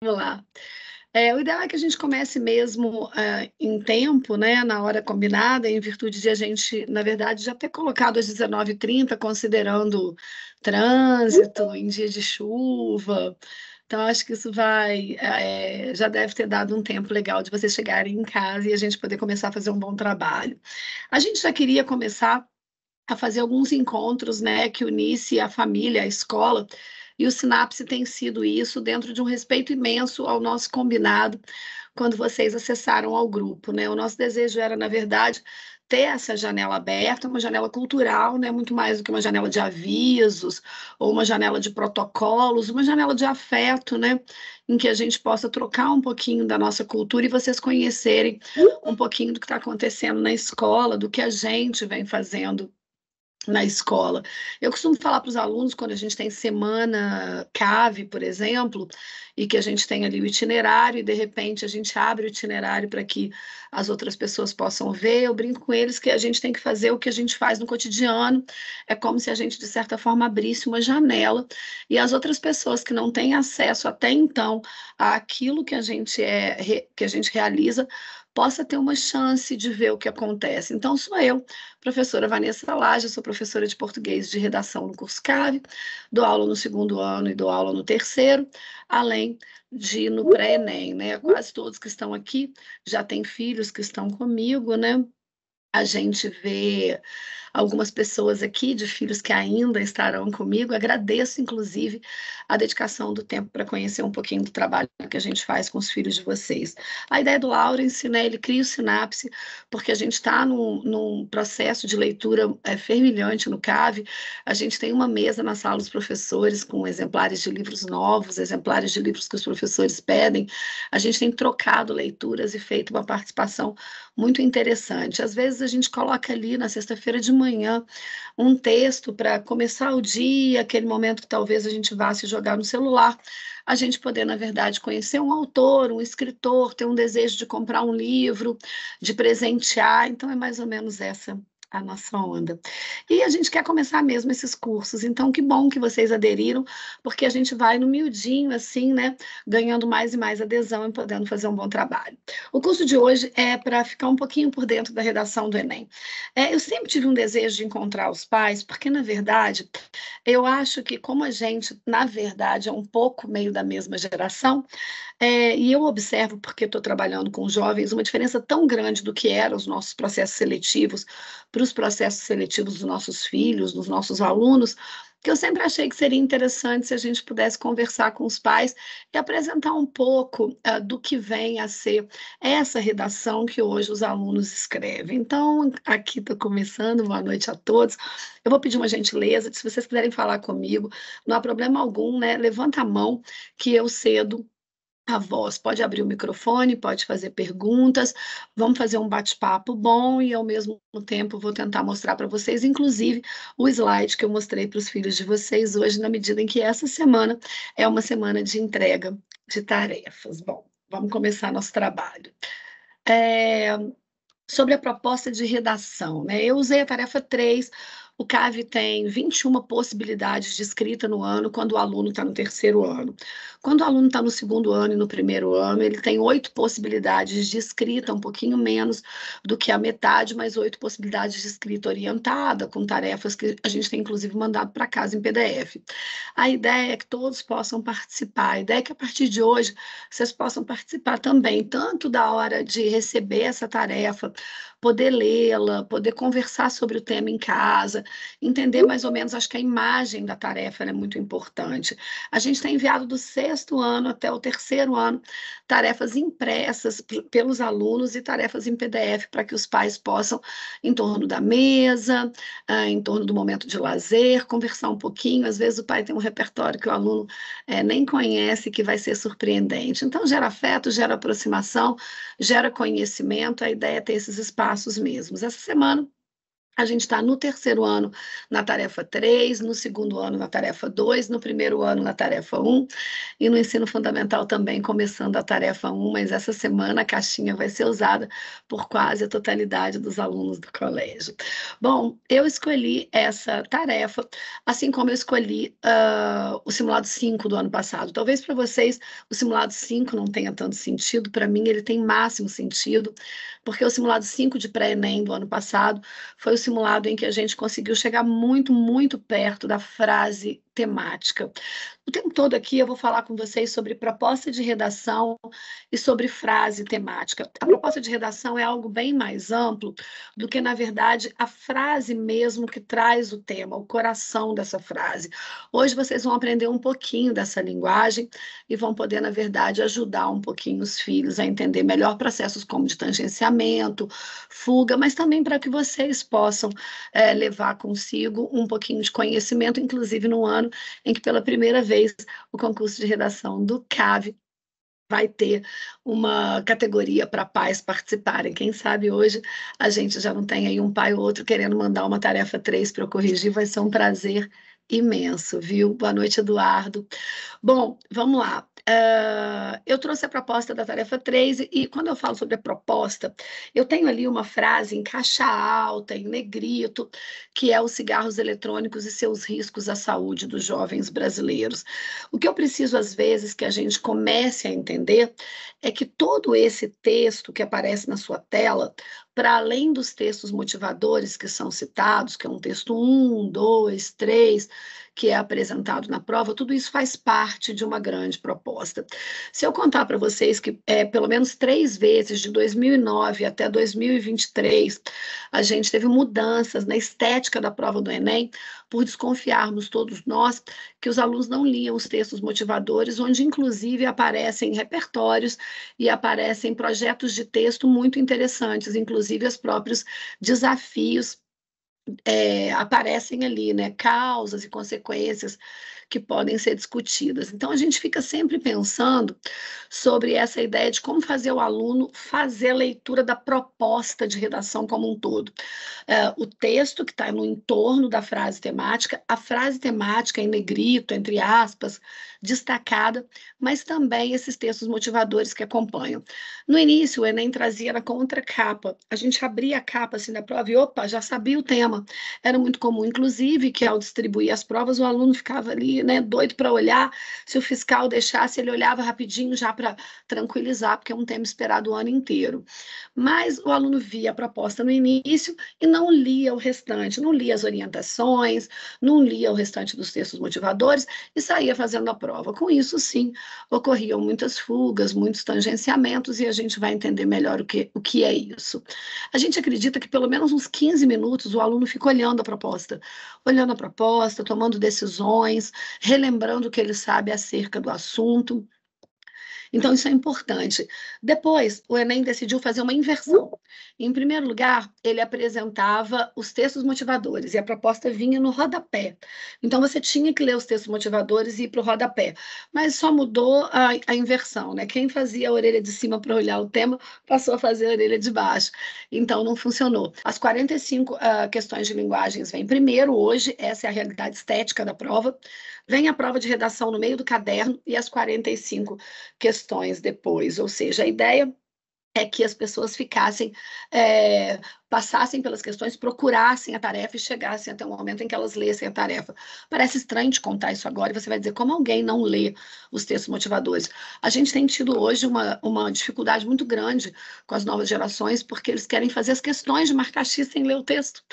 Vamos lá. O ideal é que a gente comece mesmo em tempo, né, na hora combinada, em virtude de a gente, na verdade, já ter colocado às 19h30, considerando trânsito, em dia de chuva. Então, acho que isso já deve ter dado um tempo legal de vocês chegarem em casa e a gente poder começar a fazer um bom trabalho. A gente já queria começar a fazer alguns encontros, né, que unisse a família, a escola, e o Sinapse tem sido isso dentro de um respeito imenso ao nosso combinado quando vocês acessaram ao grupo, né? O nosso desejo era, na verdade, ter essa janela aberta, uma janela cultural, né, muito mais do que uma janela de avisos ou uma janela de protocolos, uma janela de afeto, né, em que a gente possa trocar um pouquinho da nossa cultura e vocês conhecerem um pouquinho do que está acontecendo na escola, do que a gente vem fazendo na escola. Eu costumo falar para os alunos, quando a gente tem semana CAVE, por exemplo, e que a gente tem ali o itinerário, e de repente a gente abre o itinerário para que as outras pessoas possam ver, eu brinco com eles que a gente tem que fazer o que a gente faz no cotidiano, é como se a gente, de certa forma, abrisse uma janela, e as outras pessoas que não têm acesso até então àquilo que que a gente realiza, possa ter uma chance de ver o que acontece. Então, sou eu, professora Vanessa Laje, sou professora de português de redação no curso CAVE, dou aula no segundo ano e dou aula no terceiro, além de no pré-ENEM, né? Quase todos que estão aqui já têm filhos que estão comigo, né? A gente vê algumas pessoas aqui de filhos que ainda estarão comigo. Agradeço, inclusive, a dedicação do tempo para conhecer um pouquinho do trabalho que a gente faz com os filhos de vocês. A ideia do Lawrence, né, ele cria o Sinapse, porque a gente está num processo de leitura fervilhante no CAVE. A gente tem uma mesa na sala dos professores com exemplares de livros novos, exemplares de livros que os professores pedem. A gente tem trocado leituras e feito uma participação muito interessante. Às vezes a gente coloca ali na sexta-feira de manhã um texto para começar o dia, aquele momento que talvez a gente vá se jogar no celular, a gente poder, na verdade, conhecer um autor, um escritor, ter um desejo de comprar um livro, de presentear. Então, é mais ou menos essa a nossa onda. E a gente quer começar mesmo esses cursos, então que bom que vocês aderiram, porque a gente vai no miudinho, assim, né, ganhando mais e mais adesão e podendo fazer um bom trabalho. O curso de hoje é para ficar um pouquinho por dentro da redação do Enem. Eu sempre tive um desejo de encontrar os pais, porque, na verdade, eu acho que, como a gente, na verdade, é um pouco meio da mesma geração, e eu observo, porque estou trabalhando com jovens, uma diferença tão grande do que eram os nossos processos seletivos para os processos seletivos dos nossos filhos, dos nossos alunos, que eu sempre achei que seria interessante se a gente pudesse conversar com os pais e apresentar um pouco do que vem a ser essa redação que hoje os alunos escrevem. Então, aqui estou começando, boa noite a todos. Eu vou pedir uma gentileza, se vocês quiserem falar comigo, não há problema algum, né? Levanta a mão que eu cedo a voz. Pode abrir o microfone, pode fazer perguntas, vamos fazer um bate-papo bom e, ao mesmo tempo, vou tentar mostrar para vocês, inclusive, o slide que eu mostrei para os filhos de vocês hoje, na medida em que essa semana é uma semana de entrega de tarefas. Bom, vamos começar nosso trabalho. É, Sobre a proposta de redação, né? Eu usei a tarefa 3. O CAVE tem 21 possibilidades de escrita no ano quando o aluno está no terceiro ano. Quando o aluno está no segundo ano e no primeiro ano, ele tem 8 possibilidades de escrita, um pouquinho menos do que a metade, mas 8 possibilidades de escrita orientada, com tarefas que a gente tem, inclusive, mandado para casa em PDF. A ideia é que todos possam participar. A ideia é que, a partir de hoje, vocês possam participar também, tanto da hora de receber essa tarefa, poder lê-la, poder conversar sobre o tema em casa, entender mais ou menos, acho que a imagem da tarefa é muito importante. A gente tem enviado do sexto ano até o terceiro ano tarefas impressas pelos alunos e tarefas em PDF para que os pais possam, em torno da mesa, em torno do momento de lazer, conversar um pouquinho. Às vezes o pai tem um repertório que o aluno nem conhece, que vai ser surpreendente. Então, gera afeto, gera aproximação, gera conhecimento. A ideia é ter esses espaços mesmos. Essa semana A gente está no terceiro ano na tarefa 3, no segundo ano na tarefa 2, no primeiro ano na tarefa 1 e no ensino fundamental também começando a tarefa 1, mas essa semana a caixinha vai ser usada por quase a totalidade dos alunos do colégio. Bom, eu escolhi essa tarefa, assim como eu escolhi o simulado 5 do ano passado. Talvez para vocês o simulado 5 não tenha tanto sentido, para mim ele tem máximo sentido, porque o simulado 5 de pré-ENEM do ano passado foi o simulado em que a gente conseguiu chegar muito, muito perto da frase temática. O tempo todo aqui eu vou falar com vocês sobre proposta de redação e sobre frase temática. A proposta de redação é algo bem mais amplo do que, na verdade, a frase mesmo que traz o tema, o coração dessa frase. Hoje vocês vão aprender um pouquinho dessa linguagem e vão poder, na verdade, ajudar um pouquinho os filhos a entender melhor processos como de tangenciamento, fuga, mas também para que vocês possam levar consigo um pouquinho de conhecimento, inclusive no ano em que, pela primeira vez, o concurso de redação do CAV vai ter uma categoria para pais participarem. Quem sabe hoje a gente já não tem aí um pai ou outro querendo mandar uma tarefa 3 para eu corrigir, vai ser um prazer imenso, viu? Boa noite, Eduardo. Bom, vamos lá. Eu trouxe a proposta da tarefa 3 e quando eu falo sobre a proposta, eu tenho ali uma frase em caixa alta, em negrito, que é os cigarros eletrônicos e seus riscos à saúde dos jovens brasileiros. O que eu preciso, às vezes, que a gente comece a entender é que todo esse texto que aparece na sua tela, para além dos textos motivadores que são citados, que é um texto 1, 2, 3, que é apresentado na prova, tudo isso faz parte de uma grande proposta. Se eu contar para vocês que pelo menos 3 vezes, de 2009 até 2023, a gente teve mudanças na estética da prova do Enem, por desconfiarmos todos nós que os alunos não liam os textos motivadores, onde inclusive aparecem repertórios e aparecem projetos de texto muito interessantes, inclusive os próprios desafios aparecem ali, né? Causas e consequências que podem ser discutidas. Então, a gente fica sempre pensando sobre essa ideia de como fazer o aluno fazer a leitura da proposta de redação como um todo. O texto que está no entorno da frase temática, a frase temática em negrito, entre aspas, destacada, mas também esses textos motivadores que acompanham. No início, o Enem trazia na contracapa. A gente abria a capa assim da prova e, opa, já sabia o tema. Era muito comum, inclusive, que ao distribuir as provas, o aluno ficava ali, né, doido para olhar. Se o fiscal deixasse, ele olhava rapidinho já para tranquilizar, porque é um tema esperado o ano inteiro. Mas o aluno via a proposta no início e não lia o restante, não lia as orientações, não lia o restante dos textos motivadores e saía fazendo a prova. Com isso, sim, ocorriam muitas fugas, muitos tangenciamentos, e a gente vai entender melhor o que é isso. A gente acredita que pelo menos uns 15 minutos o aluno fica olhando a proposta, tomando decisões, relembrando o que ele sabe acerca do assunto. Então, isso é importante. Depois, o Enem decidiu fazer uma inversão. Em primeiro lugar, ele apresentava os textos motivadores e a proposta vinha no rodapé. Então, você tinha que ler os textos motivadores e ir para o rodapé. Mas só mudou a inversão, né? Quem fazia a orelha de cima para olhar o tema passou a fazer a orelha de baixo. Então, não funcionou. As 45 questões de linguagens vêm primeiro hoje, essa é a realidade estética da prova. Vem a prova de redação no meio do caderno e as 45 questões depois. Ou seja, a ideia é que as pessoas ficassem, passassem pelas questões, procurassem a tarefa e chegassem até o momento em que elas lessem a tarefa. Parece estranho te contar isso agora, e você vai dizer, como alguém não lê os textos motivadores? A gente tem tido hoje uma dificuldade muito grande com as novas gerações, porque eles querem fazer as questões de marcar X sem ler o texto.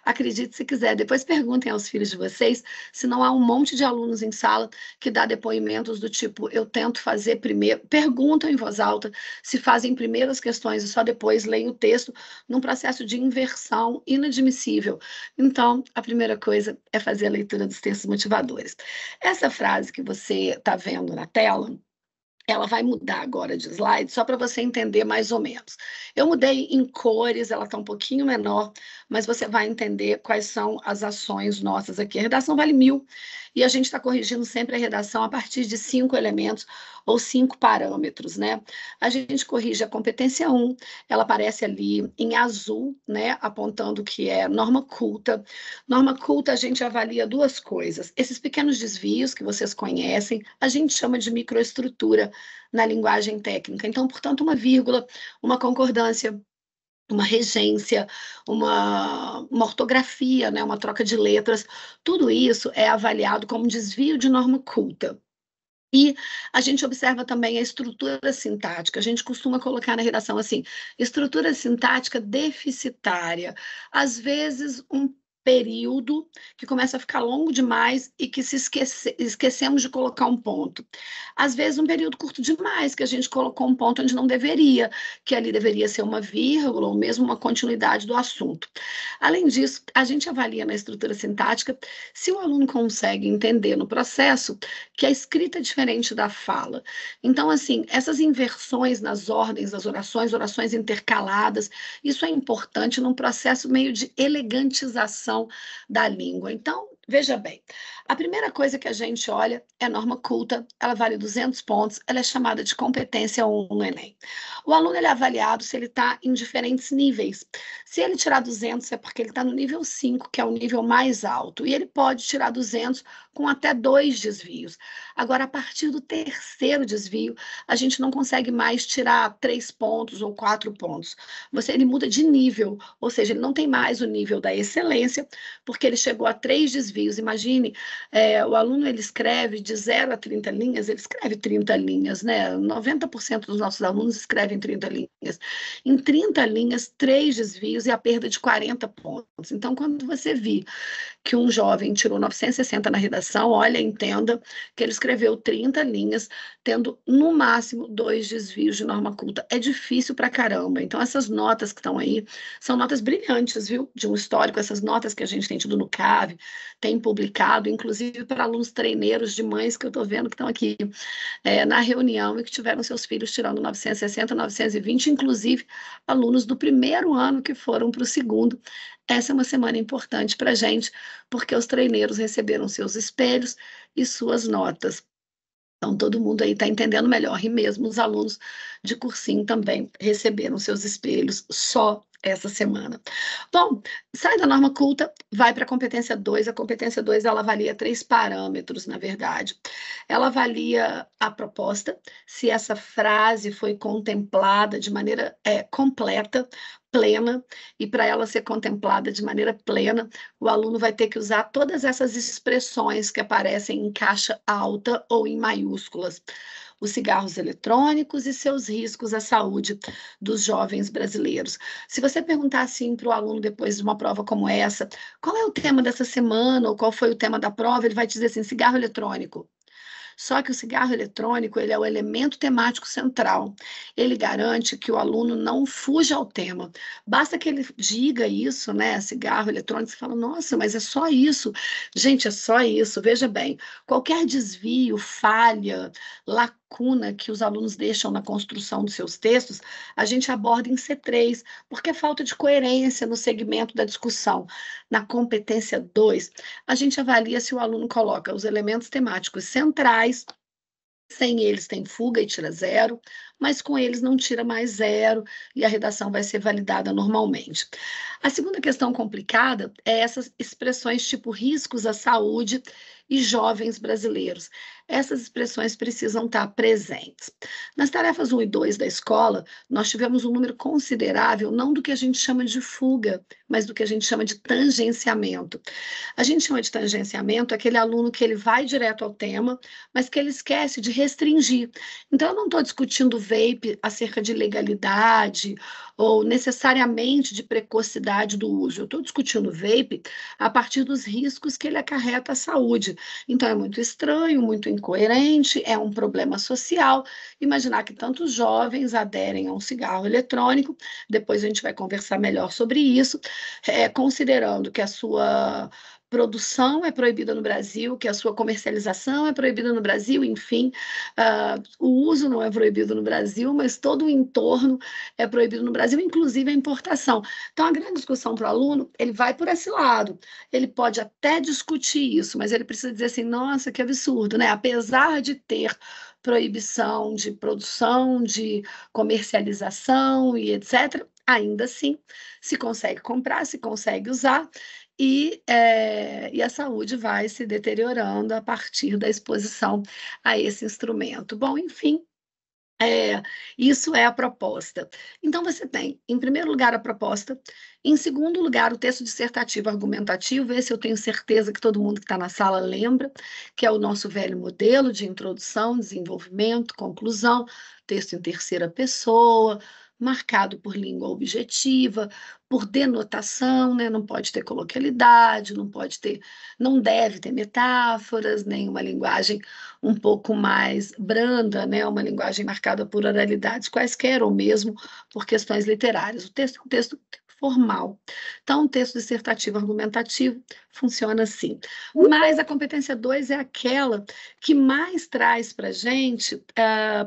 Acredite se quiser, depois perguntem aos filhos de vocês se não há um monte de alunos em sala que dá depoimentos do tipo, eu tento fazer primeiro, perguntam em voz alta se fazem primeiro as questões e só depois leem o texto, num processo de inversão inadmissível. Então, a primeira coisa é fazer a leitura dos textos motivadores. Essa frase que você está vendo na tela Ela vai mudar agora de slide, só para você entender mais ou menos. Eu mudei em cores, ela está um pouquinho menor, mas você vai entender quais são as ações nossas aqui. A redação vale 1.000, e a gente está corrigindo sempre a redação a partir de 5 elementos ou 5 parâmetros, né? A gente corrige a competência 1, ela aparece ali em azul, né? Apontando que é norma culta. Norma culta, a gente avalia duas coisas. Esses pequenos desvios que vocês conhecem, a gente chama de microestrutura na linguagem técnica. Então, portanto, uma vírgula, uma concordância, uma regência, uma ortografia, né, uma troca de letras, tudo isso é avaliado como desvio de norma culta. E a gente observa também a estrutura sintática. A gente costuma colocar na redação assim, estrutura sintática deficitária. Às vezes, um período que começa a ficar longo demais e que esquecemos de colocar um ponto. Às vezes, um período curto demais, que a gente colocou um ponto onde não deveria, que ali deveria ser uma vírgula ou mesmo uma continuidade do assunto. Além disso, a gente avalia na estrutura sintática se o aluno consegue entender no processo que a escrita é diferente da fala. Então, assim, essas inversões nas ordens das orações, orações intercaladas, isso é importante num processo meio de elegantização da língua. Então, veja bem, a primeira coisa que a gente olha é a norma culta, ela vale 200 pontos, ela é chamada de competência 1 no Enem. O aluno ele é avaliado se ele está em diferentes níveis. Se ele tirar 200 é porque ele está no nível 5, que é o nível mais alto, e ele pode tirar 200 com até 2 desvios. Agora, a partir do terceiro desvio, a gente não consegue mais tirar 3 pontos ou 4 pontos. Ele muda de nível, ou seja, ele não tem mais o nível da excelência, porque ele chegou a 3 desvios. Imagine, o aluno ele escreve de 0 a 30 linhas, ele escreve 30 linhas, né? 90% dos nossos alunos escrevem 30 linhas. Em 30 linhas, 3 desvios e a perda de 40 pontos. Então, quando você vir que um jovem tirou 960 na redação, olha, entenda que ele escreveu 30 linhas, tendo no máximo 2 desvios de norma culta. É difícil pra caramba. Então, essas notas que estão aí são notas brilhantes, viu? De um histórico, essas notas que a gente tem tido no CAV, tem publicado, inclusive para alunos treineiros de mães que eu estou vendo que estão aqui na reunião e que tiveram seus filhos tirando 960, 920, inclusive alunos do primeiro ano que foram para o segundo. Essa é uma semana importante para a gente, porque os treineiros receberam seus espelhos e suas notas. Então, todo mundo aí está entendendo melhor, e mesmo os alunos de cursinho também receberam seus espelhos só essa semana. Bom, sai da norma culta, vai para a competência 2. A competência 2 ela avalia 3 parâmetros, na verdade. Ela avalia a proposta, se essa frase foi contemplada de maneira completa, plena, e para ela ser contemplada de maneira plena, o aluno vai ter que usar todas essas expressões que aparecem em caixa alta ou em maiúsculas. Os cigarros eletrônicos e seus riscos à saúde dos jovens brasileiros. Se você perguntar assim para o aluno depois de uma prova como essa, qual é o tema dessa semana ou qual foi o tema da prova, ele vai te dizer assim, cigarro eletrônico. Só que o cigarro eletrônico, ele é o elemento temático central. Ele garante que o aluno não fuja ao tema. Basta que ele diga isso, né? Cigarro eletrônico, você fala, nossa, mas é só isso. Gente, é só isso. Veja bem, qualquer desvio, falha, lacuna que os alunos deixam na construção dos seus textos, a gente aborda em C3, porque é falta de coerência no segmento da discussão. Na competência 2, a gente avalia se o aluno coloca os elementos temáticos centrais, sem eles tem fuga e tira 0, mas com eles não tira mais 0 e a redação vai ser validada normalmente. A segunda questão complicada é essas expressões tipo riscos à saúde e jovens brasileiros. Essas expressões precisam estar presentes. Nas tarefas 1 e 2 da escola, nós tivemos um número considerável, não do que a gente chama de fuga, mas do que a gente chama de tangenciamento. A gente chama de tangenciamento aquele aluno que ele vai direto ao tema, mas que ele esquece de restringir. Então, eu não estou discutindo vape acerca de legalidade ou necessariamente de precocidade do uso. Eu estou discutindo vape a partir dos riscos que ele acarreta à saúde. Então, é muito estranho, muito incoerente, é um problema social. Imaginar que tantos jovens aderem a um cigarro eletrônico, depois a gente vai conversar melhor sobre isso, considerando que a sua produção é proibida no Brasil, que a sua comercialização é proibida no Brasil, enfim, o uso não é proibido no Brasil, mas todo o entorno é proibido no Brasil, inclusive a importação. Então, a grande discussão para o aluno, ele vai por esse lado. Ele pode até discutir isso, mas ele precisa dizer assim, nossa, que absurdo, né? Apesar de ter proibição de produção, de comercialização e etc., ainda assim se consegue comprar, se consegue usar, e a saúde vai se deteriorando a partir da exposição a esse instrumento. Bom, enfim, isso é a proposta. Então, você tem, em primeiro lugar, a proposta, em segundo lugar, o texto dissertativo argumentativo, esse eu tenho certeza que todo mundo que está na sala lembra, que é o nosso velho modelo de introdução, desenvolvimento, conclusão, texto em terceira pessoa, marcado por língua objetiva, por denotação, né? Não pode ter coloquialidade, não deve ter metáforas, nem uma linguagem um pouco mais branda, né? Uma linguagem marcada por oralidades quaisquer, ou mesmo por questões literárias. O texto é um texto formal. Então, o texto dissertativo argumentativo funciona assim. Mas a competência 2 é aquela que mais traz para a gente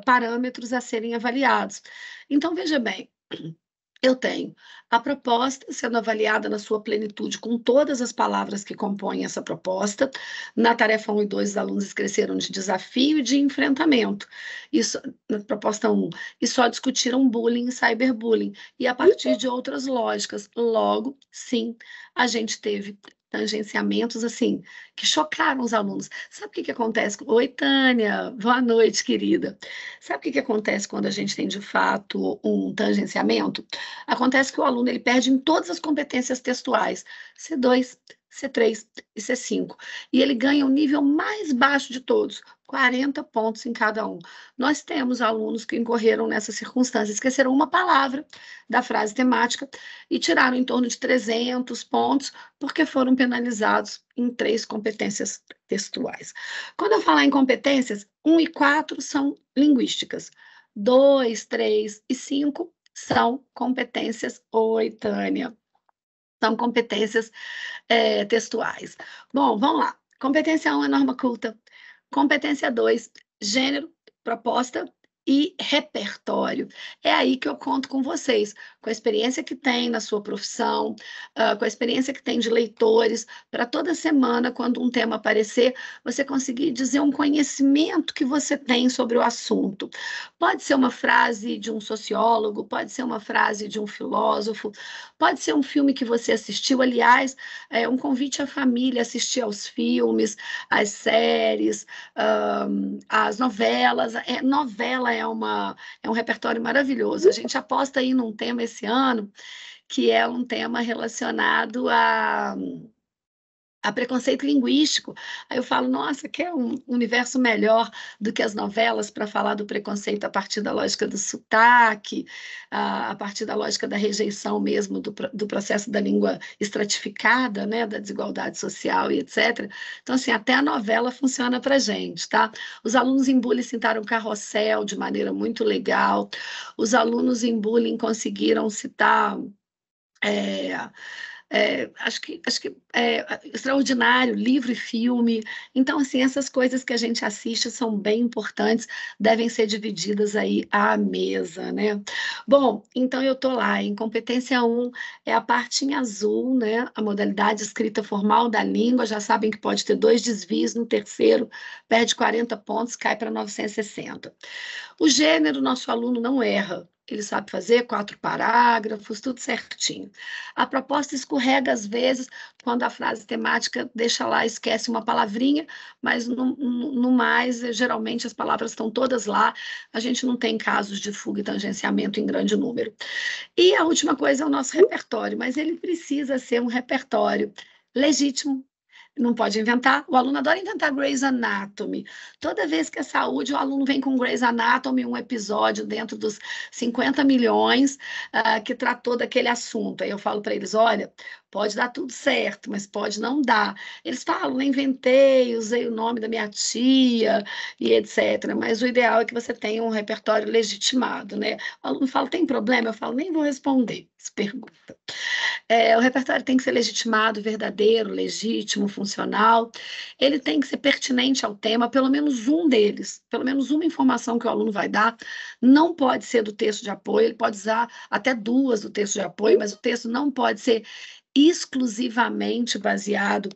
parâmetros a serem avaliados. Então, veja bem, eu tenho a proposta sendo avaliada na sua plenitude, com todas as palavras que compõem essa proposta. Na tarefa 1 e 2, os alunos escreceram de desafio e de enfrentamento. Isso, na proposta 1, e só discutiram bullying e cyberbullying, e a partir de outras lógicas. Logo, sim, a gente teve tangenciamentos, assim, que chocaram os alunos. Sabe o que acontece? Oi, Tânia, boa noite, querida. Sabe o que acontece quando a gente tem, de fato, um tangenciamento? Acontece que o aluno ele perde em todas as competências textuais, C2, C3 e C5, e ele ganha o nível mais baixo de todos, 40 pontos em cada um. Nós temos alunos que incorreram nessa circunstância, esqueceram uma palavra da frase temática e tiraram em torno de 300 pontos, porque foram penalizados em 3 competências textuais. Quando eu falar em competências, 1 e 4 são linguísticas, 2, 3 e 5 são competências, oi, Tânia, são competências textuais. Bom, vamos lá. Competência 1 é norma culta. Competência 2, gênero, proposta e repertório. É aí que eu conto com vocês, com a experiência que tem na sua profissão, com a experiência que tem de leitores, para toda semana, quando um tema aparecer, você conseguir dizer um conhecimento que você tem sobre o assunto. Pode ser uma frase de um sociólogo, pode ser uma frase de um filósofo, pode ser um filme que você assistiu, aliás, um convite à família assistir aos filmes, às séries, as novelas. Novela é um repertório maravilhoso. A gente aposta aí num tema esse ano, que é um tema relacionado a preconceito linguístico. Aí eu falo, nossa, quer um universo melhor do que as novelas para falar do preconceito a partir da lógica do sotaque, a partir da lógica da rejeição mesmo do processo da língua estratificada, né, da desigualdade social e etc. Então, assim, até a novela funciona para a gente, tá? Os alunos em bullying citaram Carrossel de maneira muito legal, os alunos em bullying conseguiram citar... acho que extraordinário, livro e filme. Então, assim, essas coisas que a gente assiste são bem importantes, devem ser divididas aí à mesa, né? Bom, então eu estou lá, em competência 1 é a parte em azul, né? A modalidade escrita formal da língua, já sabem que pode ter 2 desvios, no terceiro perde 40 pontos, cai para 960. O gênero, nosso aluno não erra. Ele sabe fazer 4 parágrafos, tudo certinho. A proposta escorrega, às vezes, quando a frase temática deixa lá, esquece uma palavrinha, mas no mais, geralmente as palavras estão todas lá, a gente não tem casos de fuga e tangenciamento em grande número. E a última coisa é o nosso repertório, mas ele precisa ser um repertório legítimo. Não pode inventar. O aluno adora inventar Grey's Anatomy. Toda vez que é saúde, o aluno vem com Grey's Anatomy, um episódio dentro dos 50 milhões que tratou daquele assunto. Aí eu falo para eles, olha, Pode dar tudo certo, mas pode não dar. Eles falam, inventei, usei o nome da minha tia e etc. Mas o ideal é que você tenha um repertório legitimado, né? O aluno fala, tem problema? Eu falo, nem vou responder essa pergunta. O repertório tem que ser legitimado, verdadeiro, legítimo, funcional. Ele tem que ser pertinente ao tema, pelo menos um deles, pelo menos uma informação que o aluno vai dar. Não pode ser do texto de apoio, ele pode usar até duas do texto de apoio, mas o texto não pode ser exclusivamente baseado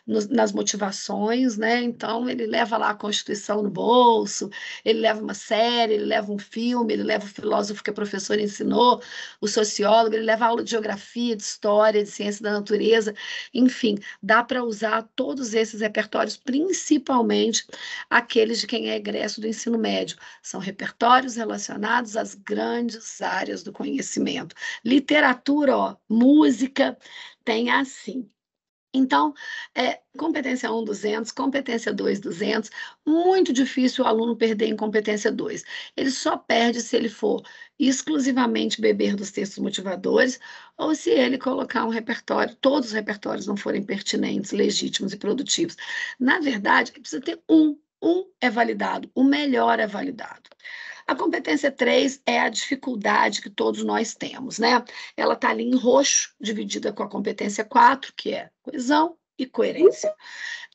nas motivações, né? Então, ele leva lá a Constituição no bolso, ele leva uma série, ele leva um filme, ele leva o filósofo que a professora ensinou, o sociólogo, ele leva aula de geografia, de história, de ciência da natureza, enfim, dá para usar todos esses repertórios, principalmente aqueles de quem é egresso do ensino médio. São repertórios relacionados às grandes áreas do conhecimento. Literatura, ó, música, tem assim. Então, competência 1, 200, competência 2, 200. Muito difícil o aluno perder em competência 2. Ele só perde se ele for exclusivamente beber dos textos motivadores ou se ele colocar um repertório, todos os repertórios não forem pertinentes, legítimos e produtivos. Na verdade, precisa ter um. Um é validado, o melhor é validado. A competência 3 é a dificuldade que todos nós temos, né? Ela está ali em roxo, dividida com a competência 4, que é coesão e coerência.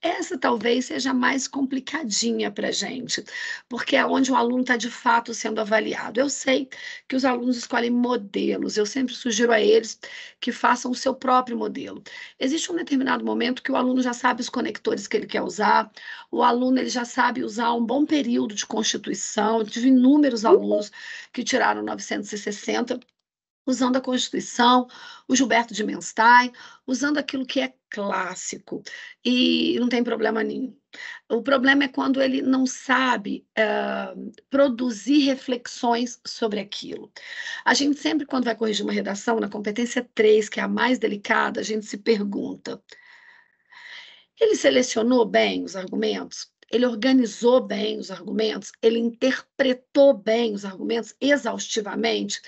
Essa talvez seja mais complicadinha para a gente, porque é onde o aluno está de fato sendo avaliado. Eu sei que os alunos escolhem modelos, eu sempre sugiro a eles que façam o seu próprio modelo. Existe um determinado momento que o aluno já sabe os conectores que ele quer usar, o aluno ele já sabe usar um bom período de constituição. Eu tive inúmeros alunos que tiraram 960 usando a Constituição, o Gilberto de Menstein, usando aquilo que é clássico, e não tem problema nenhum. O problema é quando ele não sabe produzir reflexões sobre aquilo. A gente sempre, quando vai corrigir uma redação, na competência 3, que é a mais delicada, a gente se pergunta, ele selecionou bem os argumentos? Ele organizou bem os argumentos? Ele interpretou bem os argumentos exaustivamente?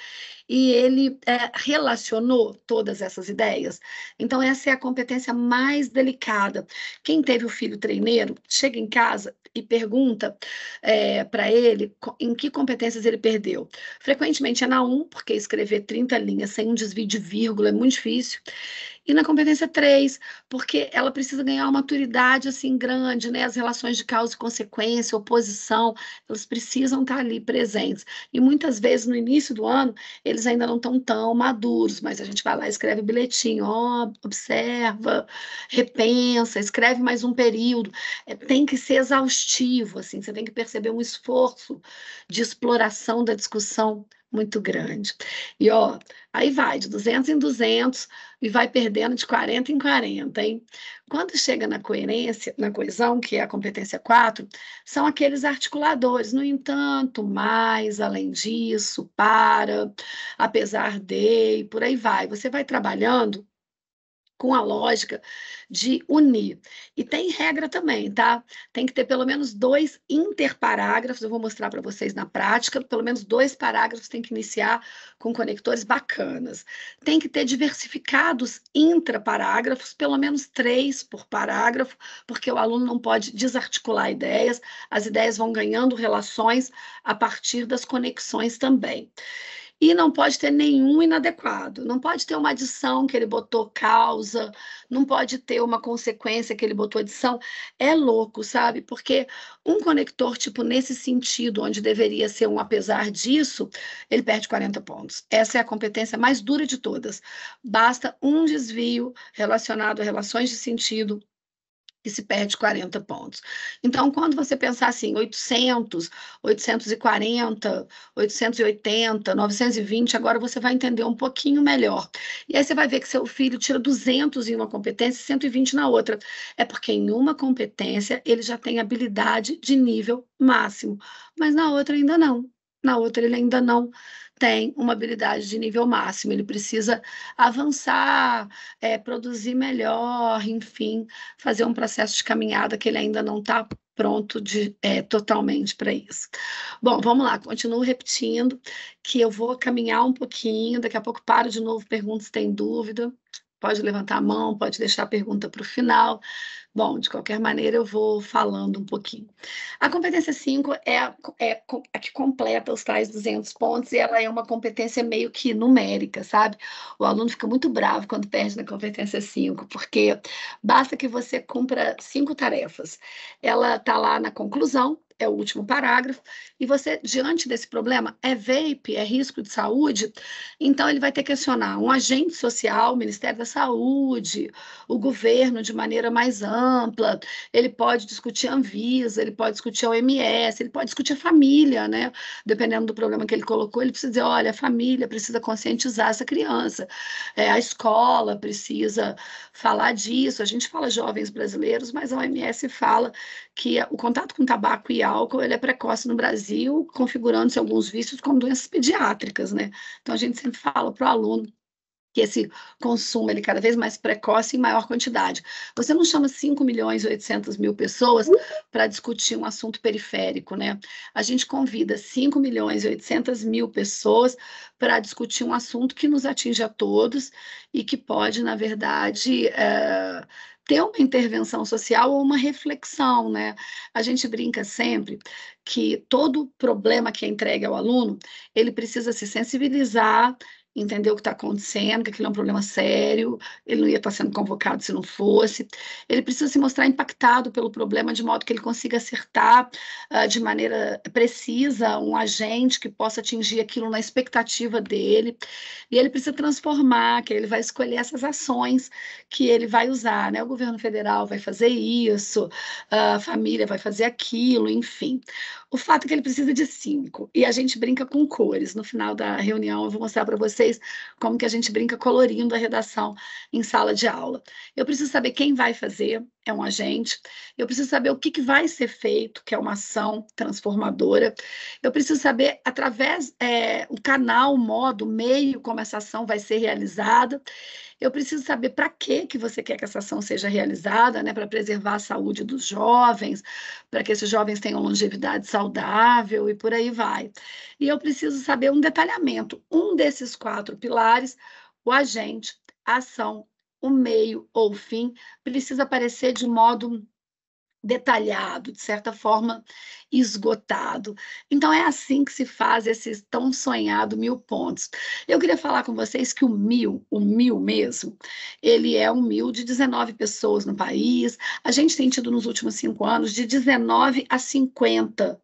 E ele relacionou todas essas ideias. Então, essa é a competência mais delicada. Quem teve o filho treineiro, chega em casa e pergunta para ele em que competências ele perdeu. Frequentemente é na 1, porque escrever 30 linhas sem um desvio de vírgula é muito difícil. E na competência 3, porque ela precisa ganhar uma maturidade assim grande, né? As relações de causa e consequência, oposição, elas precisam estar ali presentes. E muitas vezes no início do ano, eles ainda não estão tão maduros, mas a gente vai lá e escreve bilhetinho, ó, observa, repensa, escreve mais um período. Tem que ser exaustivo, assim, você tem que perceber um esforço de exploração da discussão muito grande. E, ó, aí vai de 200 em 200 e vai perdendo de 40 em 40, hein? Quando chega na coerência, na coesão, que é a competência 4, são aqueles articuladores. No entanto, mais, além disso, para, apesar de, e por aí vai. Você vai trabalhando com a lógica de unir. E tem regra também, tá? Tem que ter pelo menos 2 interparágrafos, eu vou mostrar para vocês na prática, pelo menos 2 parágrafos tem que iniciar com conectores bacanas. Tem que ter diversificados intraparágrafos, pelo menos 3 por parágrafo, porque o aluno não pode desarticular ideias, as ideias vão ganhando relações a partir das conexões também. E não pode ter nenhum inadequado, não pode ter uma adição que ele botou causa, não pode ter uma consequência que ele botou adição. É louco, sabe? Porque um conector, tipo, nesse sentido, onde deveria ser um apesar disso, ele perde 40 pontos. Essa é a competência mais dura de todas. Basta um desvio relacionado a relações de sentido, que se perde 40 pontos. Então, quando você pensar assim, 800, 840, 880, 920, agora você vai entender um pouquinho melhor. E aí você vai ver que seu filho tira 200 em uma competência e 120 na outra. É porque em uma competência ele já tem habilidade de nível máximo, mas na outra ainda não. Na outra ele ainda não tem uma habilidade de nível máximo, ele precisa avançar, produzir melhor, enfim, fazer um processo de caminhada que ele ainda não está pronto totalmente para isso. Bom, vamos lá, continuo repetindo que eu vou caminhar um pouquinho, daqui a pouco paro de novo, pergunto se tem dúvida. Pode levantar a mão, pode deixar a pergunta para o final. Bom, de qualquer maneira, eu vou falando um pouquinho. A competência 5 a que completa os tais 200 pontos, e ela é uma competência meio que numérica, sabe? O aluno fica muito bravo quando perde na competência 5, porque basta que você cumpra 5 tarefas. Ela está lá na conclusão, é o último parágrafo, e você, diante desse problema, é vape, é risco de saúde, então ele vai ter que acionar um agente social, o Ministério da Saúde, o governo de maneira mais ampla, ele pode discutir a Anvisa, ele pode discutir a OMS, ele pode discutir a família, né? Dependendo do problema que ele colocou, ele precisa dizer, olha, a família precisa conscientizar essa criança, a escola precisa falar disso, a gente fala jovens brasileiros, mas a OMS fala que o contato com tabaco e álcool ele é precoce no Brasil, configurando-se alguns vícios como doenças pediátricas, né? Então, a gente sempre fala para o aluno que esse consumo ele é cada vez mais precoce e em maior quantidade. Você não chama 5.800.000 pessoas para discutir um assunto periférico, né? A gente convida 5.800.000 pessoas para discutir um assunto que nos atinge a todos e que pode, na verdade, ter uma intervenção social ou uma reflexão, né? A gente brinca sempre que todo problema que é entregue ao aluno, ele precisa se sensibilizar, entender o que está acontecendo, que aquilo é um problema sério, ele não ia estar sendo convocado se não fosse. Ele precisa se mostrar impactado pelo problema, de modo que ele consiga acertar de maneira precisa um agente que possa atingir aquilo na expectativa dele. E ele precisa transformar, que ele vai escolher essas ações que ele vai usar, né? O governo federal vai fazer isso, a família vai fazer aquilo, enfim. O fato é que ele precisa de 5, e a gente brinca com cores. No final da reunião eu vou mostrar para vocês como que a gente brinca colorindo a redação em sala de aula. Eu preciso saber quem vai fazer, é um agente. Eu preciso saber o que vai ser feito, que é uma ação transformadora. Eu preciso saber, através o canal, o modo, o meio como essa ação vai ser realizada. Eu preciso saber para que você quer que essa ação seja realizada, né? Para preservar a saúde dos jovens, para que esses jovens tenham longevidade saudável e por aí vai. E eu preciso saber um detalhamento, um desses 4 pilares, o agente, a ação, o meio ou o fim, precisa aparecer de modo detalhado, de certa forma esgotado. Então, é assim que se faz esse tão sonhado 1.000 pontos. Eu queria falar com vocês que o mil mesmo, ele é um 1.000 de 19 pessoas no país. A gente tem tido nos últimos 5 anos de 19 a 50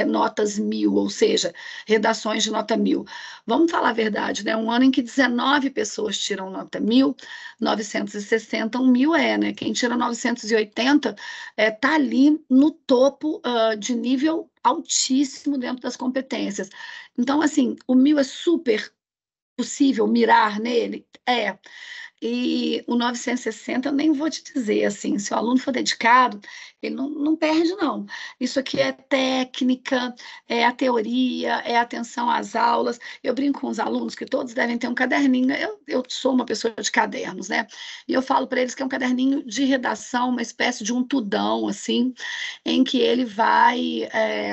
notas 1.000, ou seja, redações de nota 1.000. Vamos falar a verdade, né? Um ano em que 19 pessoas tiram nota 1.000, 960, 1.000 né? Quem tira 980 está ali no topo de nível altíssimo dentro das competências. Então, assim, o 1.000 é super possível mirar nele? É. E o 960, eu nem vou te dizer, assim, se o aluno for dedicado, ele não perde, não. Isso aqui é técnica, é a teoria, é a atenção às aulas. Eu brinco com os alunos que todos devem ter um caderninho. Eu sou uma pessoa de cadernos, né? E eu falo para eles que é um caderninho de redação, uma espécie de um tudão, assim, em que ele vai...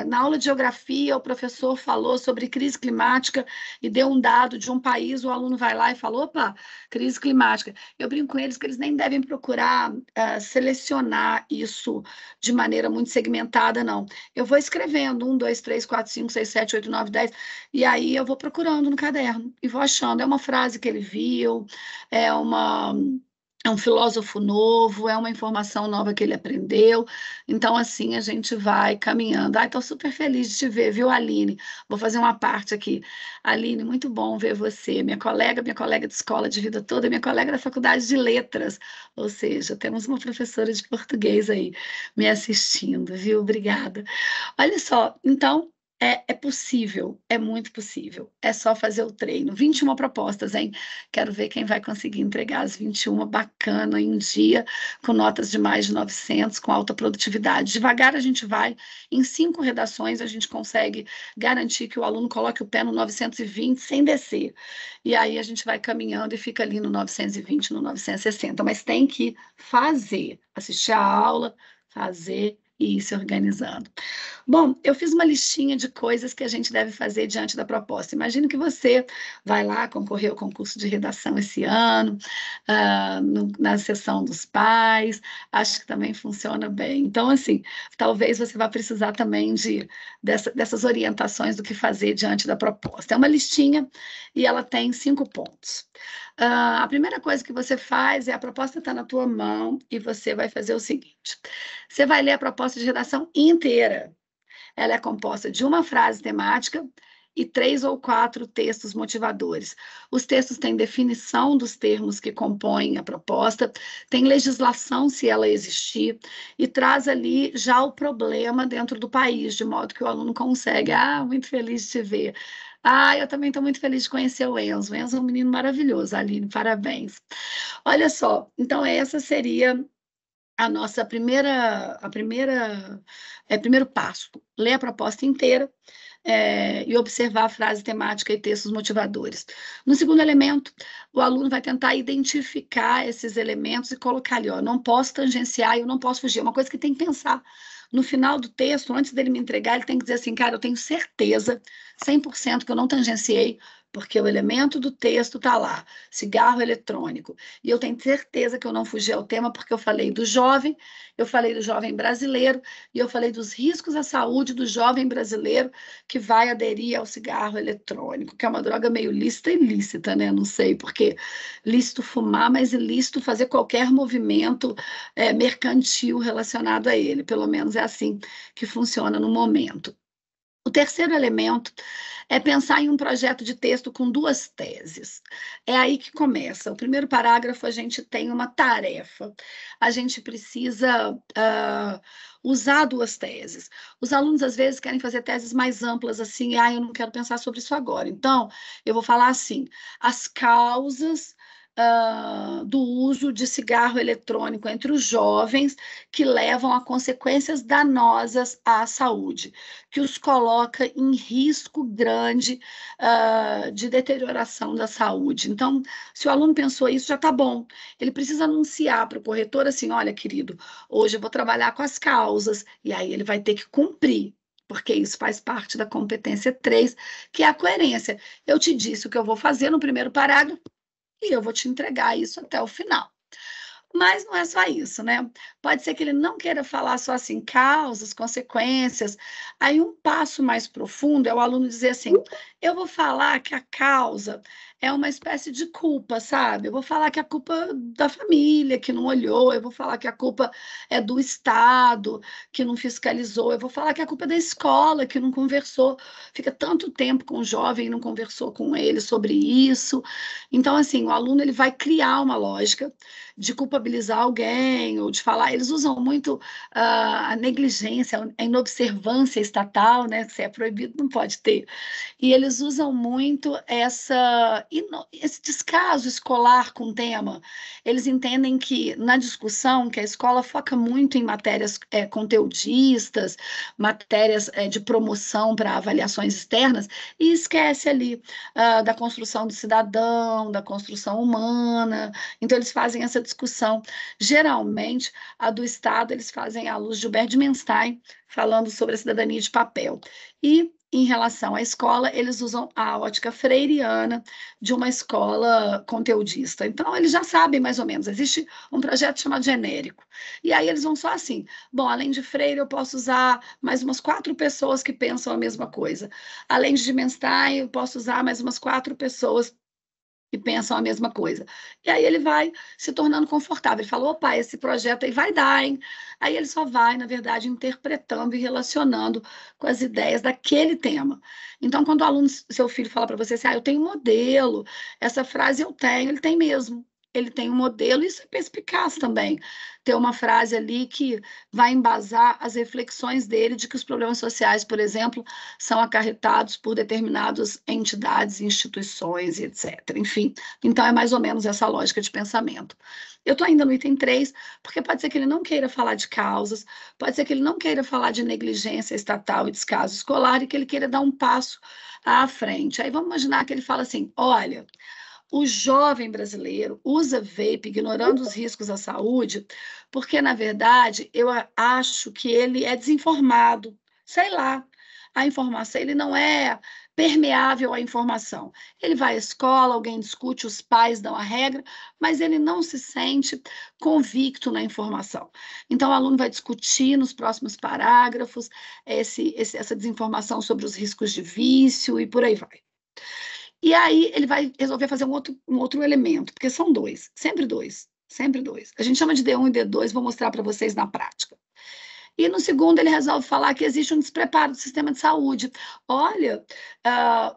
na aula de geografia, o professor falou sobre crise climática e deu um dado de um país, o aluno vai lá e fala, opa, crise climática. Eu brinco com eles que eles nem devem procurar selecionar isso de maneira muito segmentada, não. Eu vou escrevendo 1, 2, 3, 4, 5, 6, 7, 8, 9, 10, e aí eu vou procurando no caderno e vou achando. É uma frase que ele viu, é uma... É um filósofo novo, é uma informação nova que ele aprendeu. Então, assim, a gente vai caminhando. Ai, estou super feliz de te ver, viu, Aline? Vou fazer uma parte aqui. Aline, muito bom ver você. Minha colega de escola de vida toda, minha colega da faculdade de letras. Ou seja, temos uma professora de português aí me assistindo, viu? Obrigada. Olha só, então, é possível, é muito possível. É só fazer o treino. 21 propostas, hein? Quero ver quem vai conseguir entregar as 21 bacana em um dia, com notas de mais de 900, com alta produtividade. Devagar a gente vai. Em 5 redações, a gente consegue garantir que o aluno coloque o pé no 920 sem descer. E aí a gente vai caminhando e fica ali no 920, no 960. Mas tem que fazer, assistir a aula, fazer e ir se organizando. Bom, eu fiz uma listinha de coisas que a gente deve fazer diante da proposta. Imagino que você vai lá concorrer ao concurso de redação esse ano, na sessão dos pais, acho que também funciona bem. Então, assim, talvez você vá precisar também dessas orientações do que fazer diante da proposta. É uma listinha e ela tem 5 pontos. A primeira coisa que você faz é a proposta está na tua mão e você vai fazer o seguinte: você vai ler a proposta de redação inteira. Ela é composta de uma frase temática e 3 ou 4 textos motivadores. Os textos têm definição dos termos que compõem a proposta, tem legislação, se ela existir, e traz ali já o problema dentro do país, de modo que o aluno consegue. Muito feliz de te ver. Eu também estou muito feliz de conhecer o Enzo. O Enzo é um menino maravilhoso, Aline, parabéns. Olha só, então essa seria a nossa primeiro passo, ler a proposta inteira e observar a frase temática e textos motivadores. No segundo elemento, o aluno vai tentar identificar esses elementos e colocar ali, não posso tangenciar, eu não posso fugir, é uma coisa que tem que pensar. No final do texto, antes dele me entregar, ele tem que dizer assim, cara, eu tenho certeza, 100% que eu não tangenciei, porque o elemento do texto está lá, cigarro eletrônico. E eu tenho certeza que eu não fugi ao tema, porque eu falei do jovem brasileiro, e eu falei dos riscos à saúde do jovem brasileiro que vai aderir ao cigarro eletrônico, que é uma droga meio lícita e ilícita, né? Não sei, porque lícito fumar, mas ilícito fazer qualquer movimento mercantil relacionado a ele. Pelo menos é assim que funciona no momento. O terceiro elemento é pensar em um projeto de texto com 2 teses. É aí que começa. O primeiro parágrafo, a gente tem uma tarefa. A gente precisa usar 2 teses. Os alunos, às vezes, querem fazer teses mais amplas, assim, eu não quero pensar sobre isso agora. Então, eu vou falar assim, as causas do uso de cigarro eletrônico entre os jovens que levam a consequências danosas à saúde, que os coloca em risco grande de deterioração da saúde. Então, se o aluno pensou isso, já está bom. Ele precisa anunciar para o corretor assim, olha, querido, hoje eu vou trabalhar com as causas, e aí ele vai ter que cumprir, porque isso faz parte da competência 3, que é a coerência. Eu te disse o que eu vou fazer no primeiro parágrafo, e eu vou te entregar isso até o final. Mas não é só isso, né? Pode ser que ele não queira falar só assim, causas, consequências. Aí um passo mais profundo é o aluno dizer assim, eu vou falar que a causa é uma espécie de culpa, sabe? Eu vou falar que a culpa da família que não olhou, eu vou falar que a culpa é do Estado que não fiscalizou, eu vou falar que a culpa é da escola que não conversou, fica tanto tempo com o jovem e não conversou com ele sobre isso. Então, assim, o aluno ele vai criar uma lógica de culpabilizar alguém ou de falar, eles usam muito a negligência, a inobservância estatal, né? Se é proibido, não pode ter. E eles usam muito esse descaso escolar com o tema. Eles entendem que, na discussão, que a escola foca muito em matérias conteudistas, matérias de promoção para avaliações externas, e esquece ali da construção do cidadão, da construção humana. Então, eles fazem essa discussão. Geralmente, a do Estado, eles fazem à luz de Gilbert Menstein, falando sobre a cidadania de papel. E, em relação à escola, eles usam a ótica freiriana de uma escola conteudista. Então, eles já sabem mais ou menos, existe um projeto chamado genérico. E aí eles vão só assim, bom, além de Freire, eu posso usar mais umas 4 pessoas que pensam a mesma coisa. Além de Menstein, eu posso usar mais umas 4 pessoas que pensam a mesma coisa. E aí ele vai se tornando confortável. Ele fala, opa, esse projeto aí vai dar, hein? Aí ele só vai, na verdade, interpretando e relacionando com as ideias daquele tema. Então, quando o aluno, seu filho fala para você assim, eu tenho um modelo, essa frase eu tenho, ele tem mesmo. Ele tem um modelo, isso é perspicaz também. Ter uma frase ali que vai embasar as reflexões dele de que os problemas sociais, por exemplo, são acarretados por determinadas entidades, instituições, etc. Enfim, então é mais ou menos essa lógica de pensamento. Eu estou ainda no item 3, porque pode ser que ele não queira falar de causas, pode ser que ele não queira falar de negligência estatal e descaso escolar e que ele queira dar um passo à frente. Aí vamos imaginar que ele fala assim, olha, o jovem brasileiro usa vape ignorando os riscos à saúde, porque, na verdade, eu acho que ele é desinformado. Sei lá, a informação, ele não é permeável à informação. Ele vai à escola, alguém discute, os pais dão a regra, mas ele não se sente convicto na informação. Então, o aluno vai discutir nos próximos parágrafos essa desinformação sobre os riscos de vício e por aí vai. E aí ele vai resolver fazer um outro elemento, porque são dois, sempre dois, sempre dois. A gente chama de D1 e D2, vou mostrar para vocês na prática. E no segundo, ele resolve falar que existe um despreparo do sistema de saúde. Olha,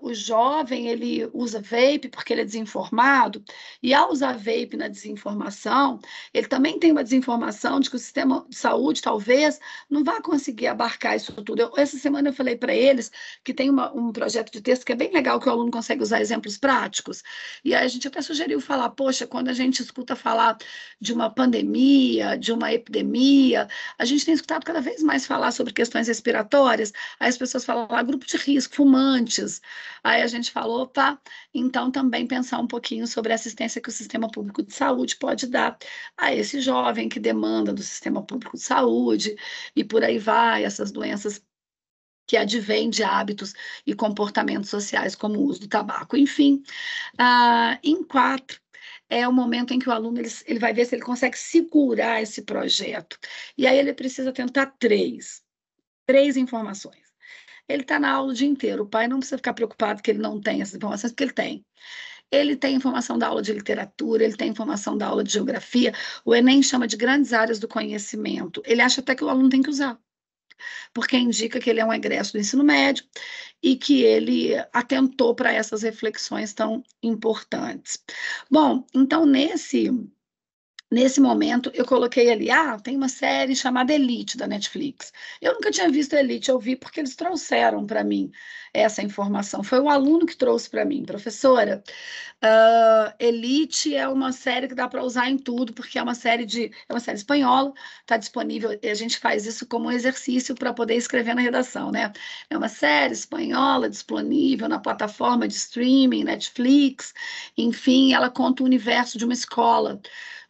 o jovem, ele usa vape porque ele é desinformado, e ao usar vape na desinformação, ele também tem uma desinformação de que o sistema de saúde, talvez, não vá conseguir abarcar isso tudo. Essa semana eu falei para eles que tem um projeto de texto que é bem legal, que o aluno consegue usar exemplos práticos, e aí a gente até sugeriu falar, poxa, quando a gente escuta falar de uma pandemia, de uma epidemia, a gente tem escutado cada vez mais falar sobre questões respiratórias, aí as pessoas falam lá, grupo de risco, fumantes, aí a gente falou, opa, então também pensar um pouquinho sobre a assistência que o sistema público de saúde pode dar a esse jovem que demanda do sistema público de saúde, e por aí vai, essas doenças que advêm de hábitos e comportamentos sociais, como o uso do tabaco. Enfim, em 4, é o momento em que o aluno ele vai ver se ele consegue segurar esse projeto. E aí ele precisa tentar três informações. Ele está na aula o dia inteiro, o pai não precisa ficar preocupado que ele não tem essas informações, porque ele tem. Ele tem informação da aula de literatura, ele tem informação da aula de geografia, o Enem chama de grandes áreas do conhecimento. Ele acha até que o aluno tem que usar, porque indica que ele é um egresso do ensino médio e que ele atentou para essas reflexões tão importantes. Bom, então nesse momento, eu coloquei ali, tem uma série chamada Elite, da Netflix. Eu nunca tinha visto Elite, eu vi porque eles trouxeram para mim essa informação. Foi o aluno que trouxe para mim, professora. Elite é uma série que dá para usar em tudo, porque é uma série espanhola, está disponível, e a gente faz isso como um exercício para poder escrever na redação, né? É uma série espanhola disponível na plataforma de streaming, Netflix, enfim, ela conta o universo de uma escola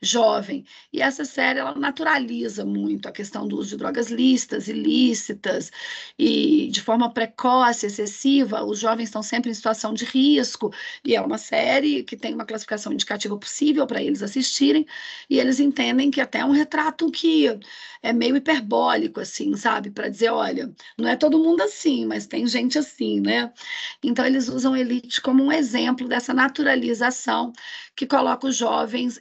jovem. E essa série, ela naturaliza muito a questão do uso de drogas lícitas, ilícitas, e de forma precoce, excessiva, os jovens estão sempre em situação de risco, e é uma série que tem uma classificação indicativa possível para eles assistirem, e eles entendem que até é um retrato que é meio hiperbólico, assim, sabe? Para dizer, olha, não é todo mundo assim, mas tem gente assim, né? Então, eles usam Elite como um exemplo dessa naturalização que coloca os jovens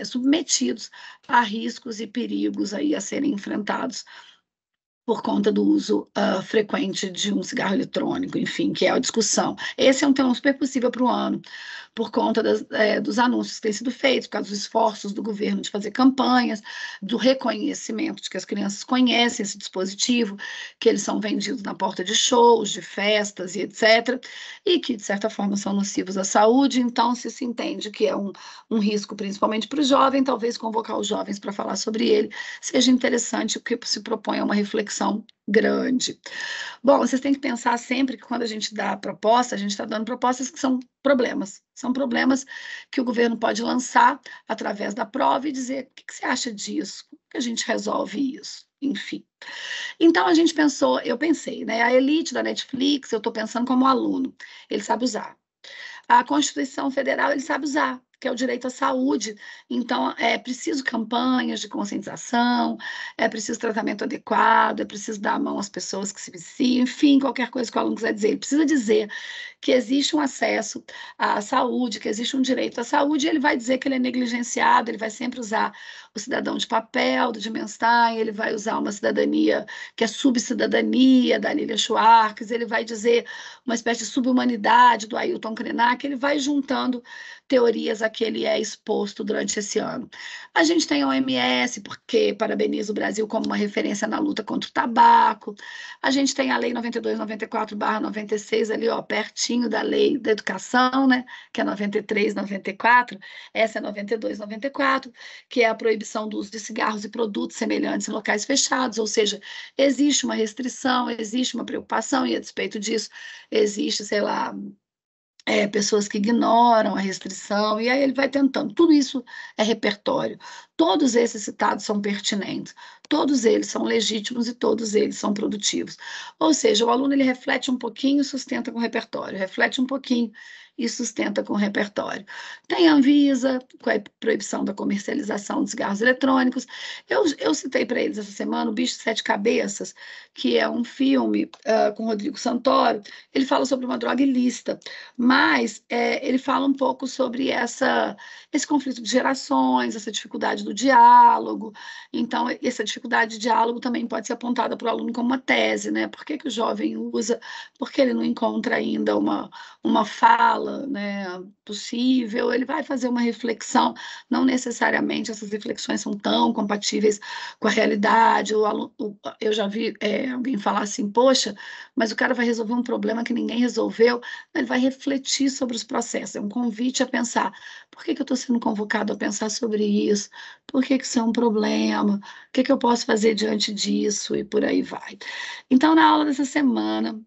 submetidos a riscos e perigos aí a serem enfrentados por conta do uso frequente de um cigarro eletrônico, enfim, que é a discussão. Esse é um tema super possível para o ano, por conta dos anúncios que têm sido feitos, por causa dos esforços do governo de fazer campanhas, do reconhecimento de que as crianças conhecem esse dispositivo, que eles são vendidos na porta de shows, de festas e etc., e que, de certa forma, são nocivos à saúde. Então, se entende que é um risco, principalmente para o jovem, talvez convocar os jovens para falar sobre ele seja interessante, porque se propõe a uma reflexão grande. Bom, vocês têm que pensar sempre que quando a gente dá proposta, a gente está dando propostas que são problemas que o governo pode lançar através da prova e dizer, o que você acha disso? Como que a gente resolve isso? Enfim. Então, eu pensei, né? A Elite da Netflix, eu estou pensando como aluno, ele sabe usar. A Constituição Federal, ele sabe usar, que é o direito à saúde. Então, é preciso campanhas de conscientização, é preciso tratamento adequado, é preciso dar a mão às pessoas que se viciam, enfim, qualquer coisa que o aluno quiser dizer. Ele precisa dizer que existe um acesso à saúde, que existe um direito à saúde, e ele vai dizer que ele é negligenciado, ele vai sempre usar o cidadão de papel, do Dimenstein, ele vai usar uma cidadania que é subcidadania, da Lilia Schwartz, ele vai dizer uma espécie de subhumanidade do Ailton Krenak, ele vai juntando teorias a que ele é exposto durante esse ano. A gente tem a OMS, porque parabeniza o Brasil como uma referência na luta contra o tabaco. A gente tem a Lei 9294/96, ali, ó, pertinho da Lei da Educação, né, que é 93/94. Essa é 92/94, que é a proibição do uso de cigarros e produtos semelhantes em locais fechados, ou seja, existe uma restrição, existe uma preocupação, e a despeito disso, existe, sei lá, pessoas que ignoram a restrição, e aí ele vai tentando. Tudo isso é repertório. Todos esses citados são pertinentes, todos eles são legítimos e todos eles são produtivos. Ou seja, o aluno ele reflete um pouquinho e sustenta com o repertório, reflete um pouquinho e sustenta com o repertório. Tem a Anvisa, com a proibição da comercialização de cigarros eletrônicos. Eu citei para eles essa semana O Bicho de Sete Cabeças, que é um filme com Rodrigo Santoro. Ele fala sobre uma droga ilícita, mas ele fala um pouco sobre esse conflito de gerações, essa dificuldade do diálogo. Então, essa dificuldade de diálogo também pode ser apontada para o aluno como uma tese, né? Por que que o jovem usa? Porque ele não encontra ainda uma fala, né, possível, ele vai fazer uma reflexão, não necessariamente essas reflexões são tão compatíveis com a realidade. Eu já vi alguém falar assim, poxa, mas o cara vai resolver um problema que ninguém resolveu. Ele vai refletir sobre os processos, é um convite a pensar, por que que eu estou sendo convocado a pensar sobre isso? Por que que isso é um problema? O que que eu posso fazer diante disso? E por aí vai. Então, na aula dessa semana,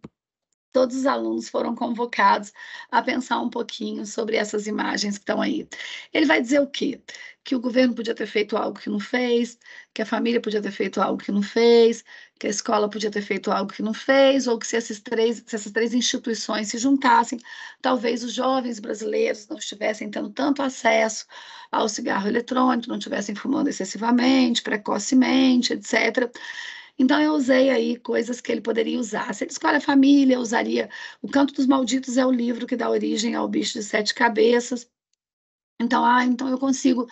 todos os alunos foram convocados a pensar um pouquinho sobre essas imagens que estão aí. Ele vai dizer o quê? Que o governo podia ter feito algo que não fez, que a família podia ter feito algo que não fez, que a escola podia ter feito algo que não fez, ou que se essas três instituições se juntassem, talvez os jovens brasileiros não estivessem tendo tanto acesso ao cigarro eletrônico, não estivessem fumando excessivamente, precocemente, etc. Então, eu usei aí coisas que ele poderia usar. Se ele escolhe a família, eu usaria O Canto dos Malditos, é o livro que dá origem ao Bicho de Sete Cabeças. Então, então eu consigo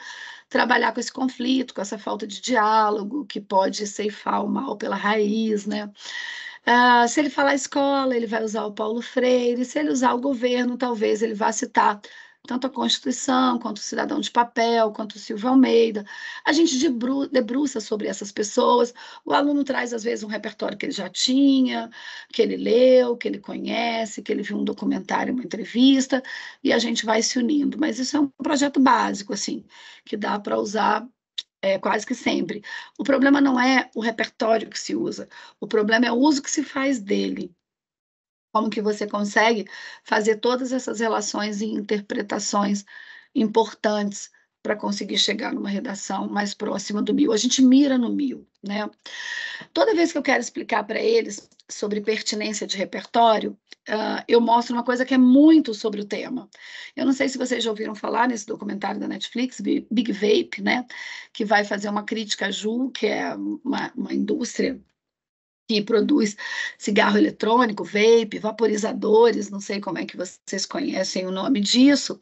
trabalhar com esse conflito, com essa falta de diálogo, que pode ceifar o mal pela raiz, né? Se ele falar escola, ele vai usar o Paulo Freire. Se ele usar o governo, talvez ele vá citar tanto a Constituição, quanto o Cidadão de Papel, quanto o Silvio Almeida. A gente debruça sobre essas pessoas. O aluno traz, às vezes, um repertório que ele já tinha, que ele leu, que ele conhece, que ele viu um documentário, uma entrevista, e a gente vai se unindo. Mas isso é um projeto básico, assim, que dá para usar quase que sempre. O problema não é o repertório que se usa, o problema é o uso que se faz dele. Como que você consegue fazer todas essas relações e interpretações importantes para conseguir chegar numa redação mais próxima do 1000. A gente mira no 1000, né? Toda vez que eu quero explicar para eles sobre pertinência de repertório, eu mostro uma coisa que é muito sobre o tema. Eu não sei se vocês já ouviram falar nesse documentário da Netflix, Big Vape, né? Que vai fazer uma crítica à Juul, que é uma indústria que produz cigarro eletrônico, vape, vaporizadores, não sei como é que vocês conhecem o nome disso.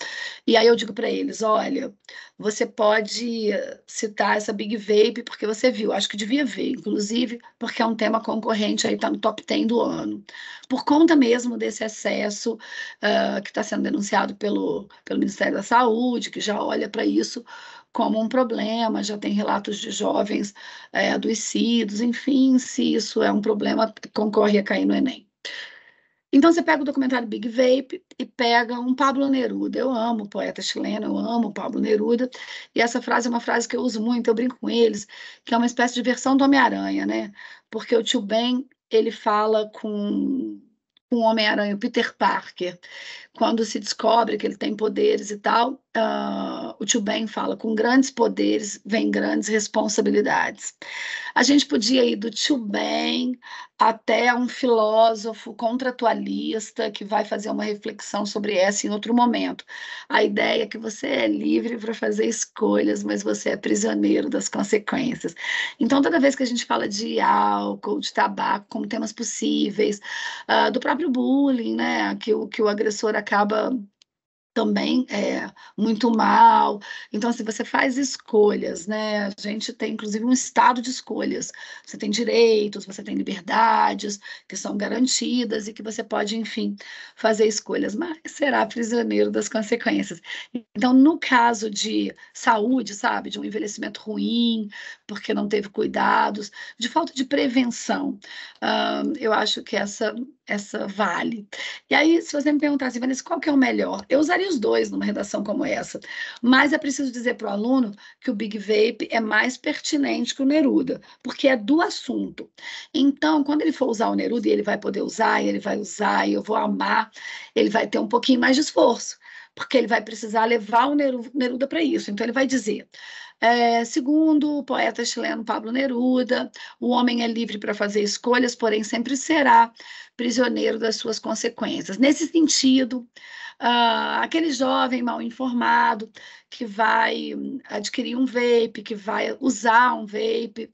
E aí eu digo para eles, olha, você pode citar essa Big Vape porque você viu, acho que devia ver, inclusive, porque é um tema concorrente, aí está no top 10 do ano. Por conta mesmo desse excesso que está sendo denunciado pelo Ministério da Saúde, que já olha para isso como um problema, já tem relatos de jovens adoecidos, enfim, se isso é um problema, concorre a cair no Enem. Então, você pega o documentário Big Vape e pega um Pablo Neruda. Eu amo o poeta chileno, eu amo o Pablo Neruda, e essa frase é uma frase que eu uso muito, eu brinco com eles, que é uma espécie de versão do Homem-Aranha, né? Porque o tio Ben, ele fala com o Homem-Aranha, o Peter Parker, quando se descobre que ele tem poderes e tal, o tio Ben fala, com grandes poderes vem grandes responsabilidades. A gente podia ir do tio Ben até um filósofo contratualista que vai fazer uma reflexão sobre essa em outro momento. A ideia é que você é livre para fazer escolhas, mas você é prisioneiro das consequências. Então, toda vez que a gente fala de álcool, de tabaco, como temas possíveis, do próprio bullying, né, que o agressor acaba também muito mal. Então, assim, você faz escolhas, né? A gente tem, inclusive, um estado de escolhas. Você tem direitos, você tem liberdades que são garantidas e que você pode, enfim, fazer escolhas, mas será prisioneiro das consequências. Então, no caso de saúde, sabe, de um envelhecimento ruim, porque não teve cuidados, de falta de prevenção, eu acho que essa vale. E aí, se você me perguntasse, Vanessa, qual que é o melhor? Eu usaria os dois numa redação como essa, mas é preciso dizer para o aluno que o Big Vape é mais pertinente que o Neruda, porque é do assunto. Então, quando ele for usar o Neruda, e ele vai poder usar, e ele vai usar, e eu vou amar, ele vai ter um pouquinho mais de esforço, porque ele vai precisar levar o Neruda para isso. Então, ele vai dizer, segundo o poeta chileno Pablo Neruda, o homem é livre para fazer escolhas, porém sempre será prisioneiro das suas consequências. Nesse sentido, aquele jovem mal informado que vai adquirir um vape, que vai usar um vape,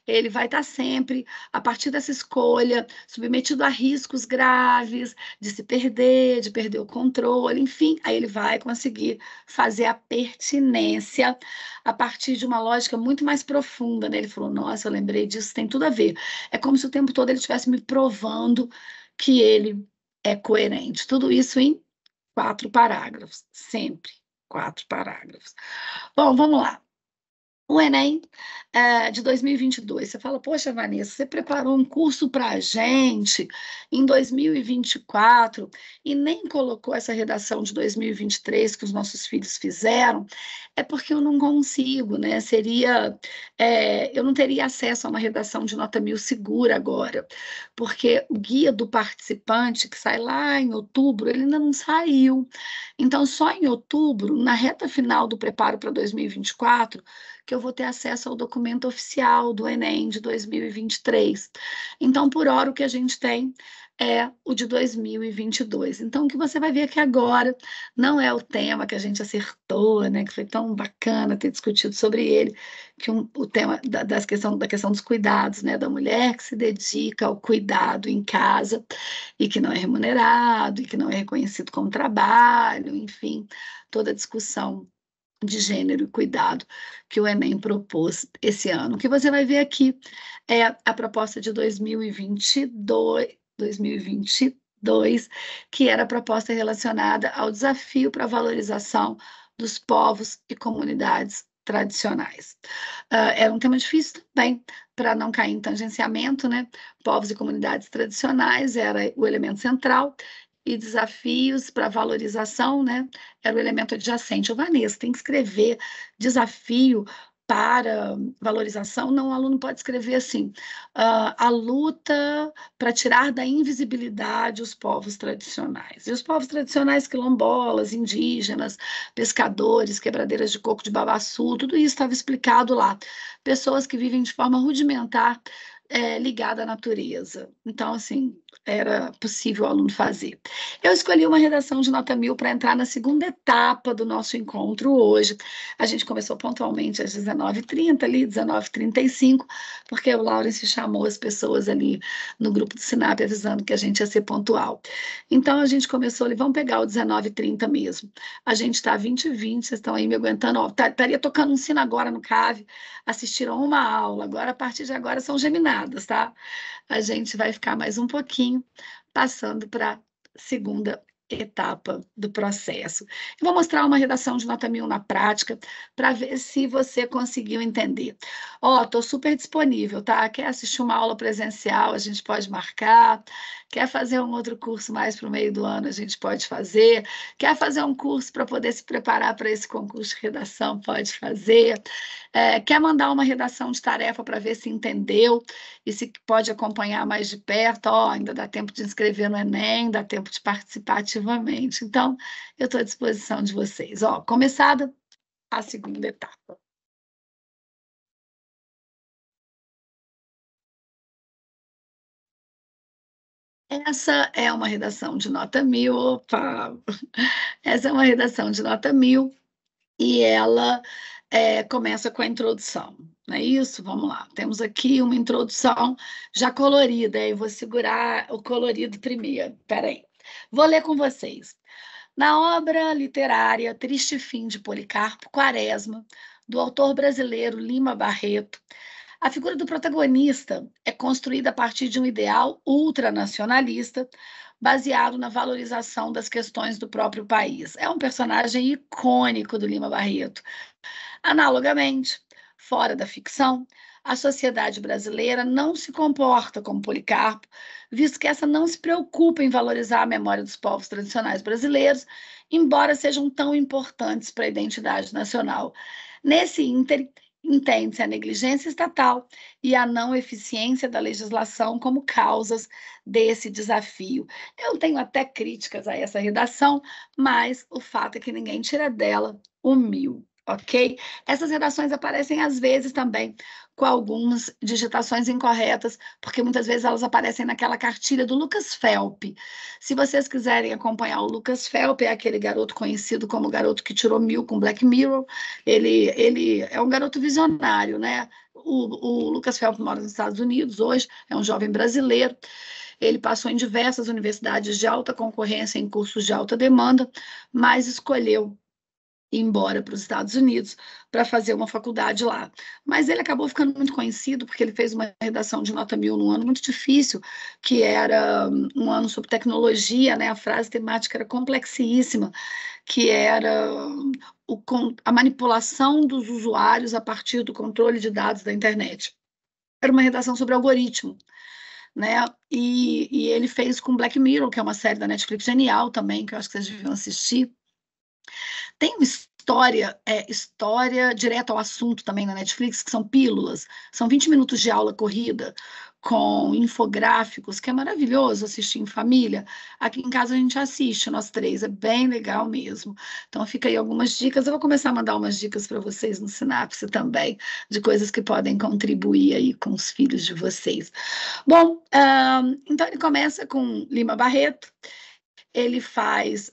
ele vai estar sempre, a partir dessa escolha, submetido a riscos graves de se perder, de perder o controle, enfim, aí ele vai conseguir fazer a pertinência a partir de uma lógica muito mais profunda, né? Ele falou, nossa, eu lembrei disso, tem tudo a ver. É como se o tempo todo ele estivesse me provando que ele é coerente. Tudo isso em 4 parágrafos, sempre 4 parágrafos. Bom, vamos lá. O Enem de 2022, você fala, poxa, Vanessa, você preparou um curso para a gente em 2024 e nem colocou essa redação de 2023 que os nossos filhos fizeram, é porque eu não consigo, né? Eu não teria acesso a uma redação de nota 1000 segura agora, porque o guia do participante, que sai lá em outubro, ele ainda não saiu. Então, só em outubro, na reta final do preparo para 2024, que eu vou ter acesso ao documento oficial do Enem de 2023. Então, por hora, o que a gente tem é o de 2022. Então, o que você vai ver aqui agora não é o tema que a gente acertou, né, que foi tão bacana ter discutido sobre ele, que o tema da questão dos cuidados, né, da mulher que se dedica ao cuidado em casa e que não é remunerado, e que não é reconhecido como trabalho, enfim, toda a discussão de gênero e cuidado que o Enem propôs esse ano. O que você vai ver aqui é a proposta de 2022, que era a proposta relacionada ao desafio para a valorização dos povos e comunidades tradicionais. Era um tema difícil também, para não cair em tangenciamento, né? Povos e comunidades tradicionais era o elemento central, e desafios para valorização, né? Era o elemento adjacente. O Vanessa tem que escrever desafio para valorização. Não, o aluno pode escrever assim: a luta para tirar da invisibilidade os povos tradicionais. E os povos tradicionais quilombolas, indígenas, pescadores, quebradeiras de coco de babaçu, tudo isso estava explicado lá. Pessoas que vivem de forma rudimentar, ligada à natureza. Então, assim, era possível o aluno fazer. Eu escolhi uma redação de nota 1000 para entrar na segunda etapa do nosso encontro hoje. A gente começou pontualmente às 19h30, ali, 19h35, porque o Laurence chamou as pessoas ali no grupo do Sinap avisando que a gente ia ser pontual. Então, a gente começou ali, vamos pegar o 19h30 mesmo. A gente está 20h20, vocês estão aí me aguentando. Estaria tocando um sino agora no CAV, assistiram uma aula, agora, a partir de agora, são geminadas, tá? A gente vai ficar mais um pouquinho, passando para a segunda etapa do processo. Eu vou mostrar uma redação de nota 1000 na prática, para ver se você conseguiu entender. Ó, estou super disponível, tá? Quer assistir uma aula presencial, a gente pode marcar. Quer fazer um outro curso mais para o meio do ano, a gente pode fazer. Quer fazer um curso para poder se preparar para esse concurso de redação, pode fazer. Quer mandar uma redação de tarefa para ver se entendeu e se pode acompanhar mais de perto? Ó, ainda dá tempo de inscrever no Enem, dá tempo de participar ativamente. Então, eu estou à disposição de vocês. Ó, começada a segunda etapa. Essa é uma redação de nota 1000, opa! Essa é uma redação de nota 1000 e ela começa com a introdução, não é isso? Vamos lá, temos aqui uma introdução já colorida, eu vou segurar o colorido primeiro, peraí. Vou ler com vocês. Na obra literária Triste Fim de Policarpo Quaresma, do autor brasileiro Lima Barreto, a figura do protagonista é construída a partir de um ideal ultranacionalista, baseado na valorização das questões do próprio país. É um personagem icônico do Lima Barreto. Analogamente, fora da ficção, a sociedade brasileira não se comporta como Policarpo, visto que essa não se preocupa em valorizar a memória dos povos tradicionais brasileiros, embora sejam tão importantes para a identidade nacional. Nesse ínterim, entende-se a negligência estatal e a não eficiência da legislação como causas desse desafio. Eu tenho até críticas a essa redação, mas o fato é que ninguém tira dela o mil. Ok? Essas redações aparecem às vezes também com algumas digitações incorretas, porque muitas vezes elas aparecem naquela cartilha do Lucas Felp. Se vocês quiserem acompanhar o Lucas Felp, é aquele garoto conhecido como o garoto que tirou 1000 com Black Mirror. Ele é um garoto visionário, né? O Lucas Felp mora nos Estados Unidos hoje, é um jovem brasileiro. Ele passou em diversas universidades de alta concorrência, em cursos de alta demanda, mas escolheu ir embora para os Estados Unidos para fazer uma faculdade lá. Mas ele acabou ficando muito conhecido porque ele fez uma redação de nota 1000 num ano muito difícil, que era um ano sobre tecnologia, né? A frase temática era complexíssima, que era a manipulação dos usuários a partir do controle de dados da internet. Era uma redação sobre algoritmo, né? E ele fez com Black Mirror, que é uma série da Netflix genial também, que eu acho que vocês deviam assistir. Tem uma história direto ao assunto também na Netflix, que são pílulas. São 20 minutos de aula corrida com infográficos, que é maravilhoso assistir em família. Aqui em casa a gente assiste, nós três, é bem legal mesmo. Então fica aí algumas dicas. Eu vou começar a mandar umas dicas para vocês no Sinapse também, de coisas que podem contribuir aí com os filhos de vocês. Bom, então ele começa com Lima Barreto, ele faz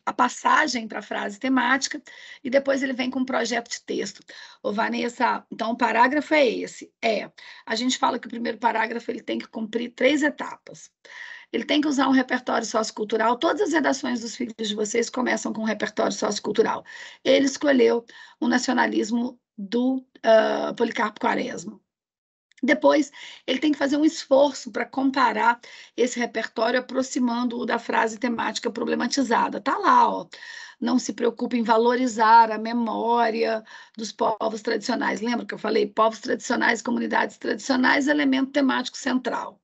a passagem para a frase temática e depois ele vem com um projeto de texto. Ô, Vanessa, então o parágrafo é esse. A gente fala que o primeiro parágrafo ele tem que cumprir 3 etapas. Ele tem que usar um repertório sociocultural. Todas as redações dos filhos de vocês começam com um repertório sociocultural. Ele escolheu o nacionalismo do Policarpo Quaresma. Depois, ele tem que fazer um esforço para comparar esse repertório, aproximando-o da frase temática problematizada. Está lá, ó. Não se preocupe em valorizar a memória dos povos tradicionais. Lembra que eu falei? Povos tradicionais, comunidades tradicionais, elemento temático central.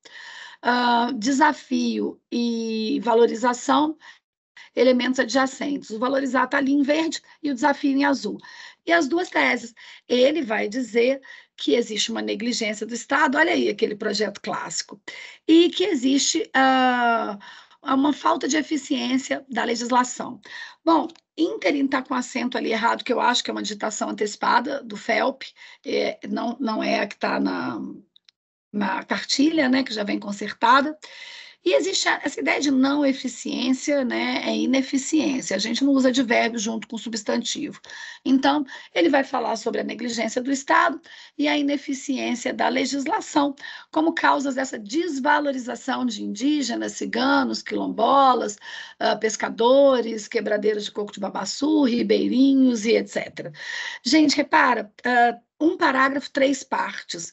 Desafio e valorização, elementos adjacentes. O valorizar está ali em verde e o desafio em azul. E as duas teses. Ele vai dizer que existe uma negligência do Estado, olha aí aquele projeto clássico, e que existe uma falta de eficiência da legislação. Bom, ínterim está com acento ali errado, que eu acho que é uma digitação antecipada do FELP, não é a que está na cartilha, né, que já vem consertada. E existe essa ideia de não eficiência, né? É ineficiência. A gente não usa advérbio junto com substantivo. Então, ele vai falar sobre a negligência do Estado e a ineficiência da legislação como causas dessa desvalorização de indígenas, ciganos, quilombolas, pescadores, quebradeiros de coco de babaçu, ribeirinhos e etc. Gente, repara, um parágrafo, 3 partes.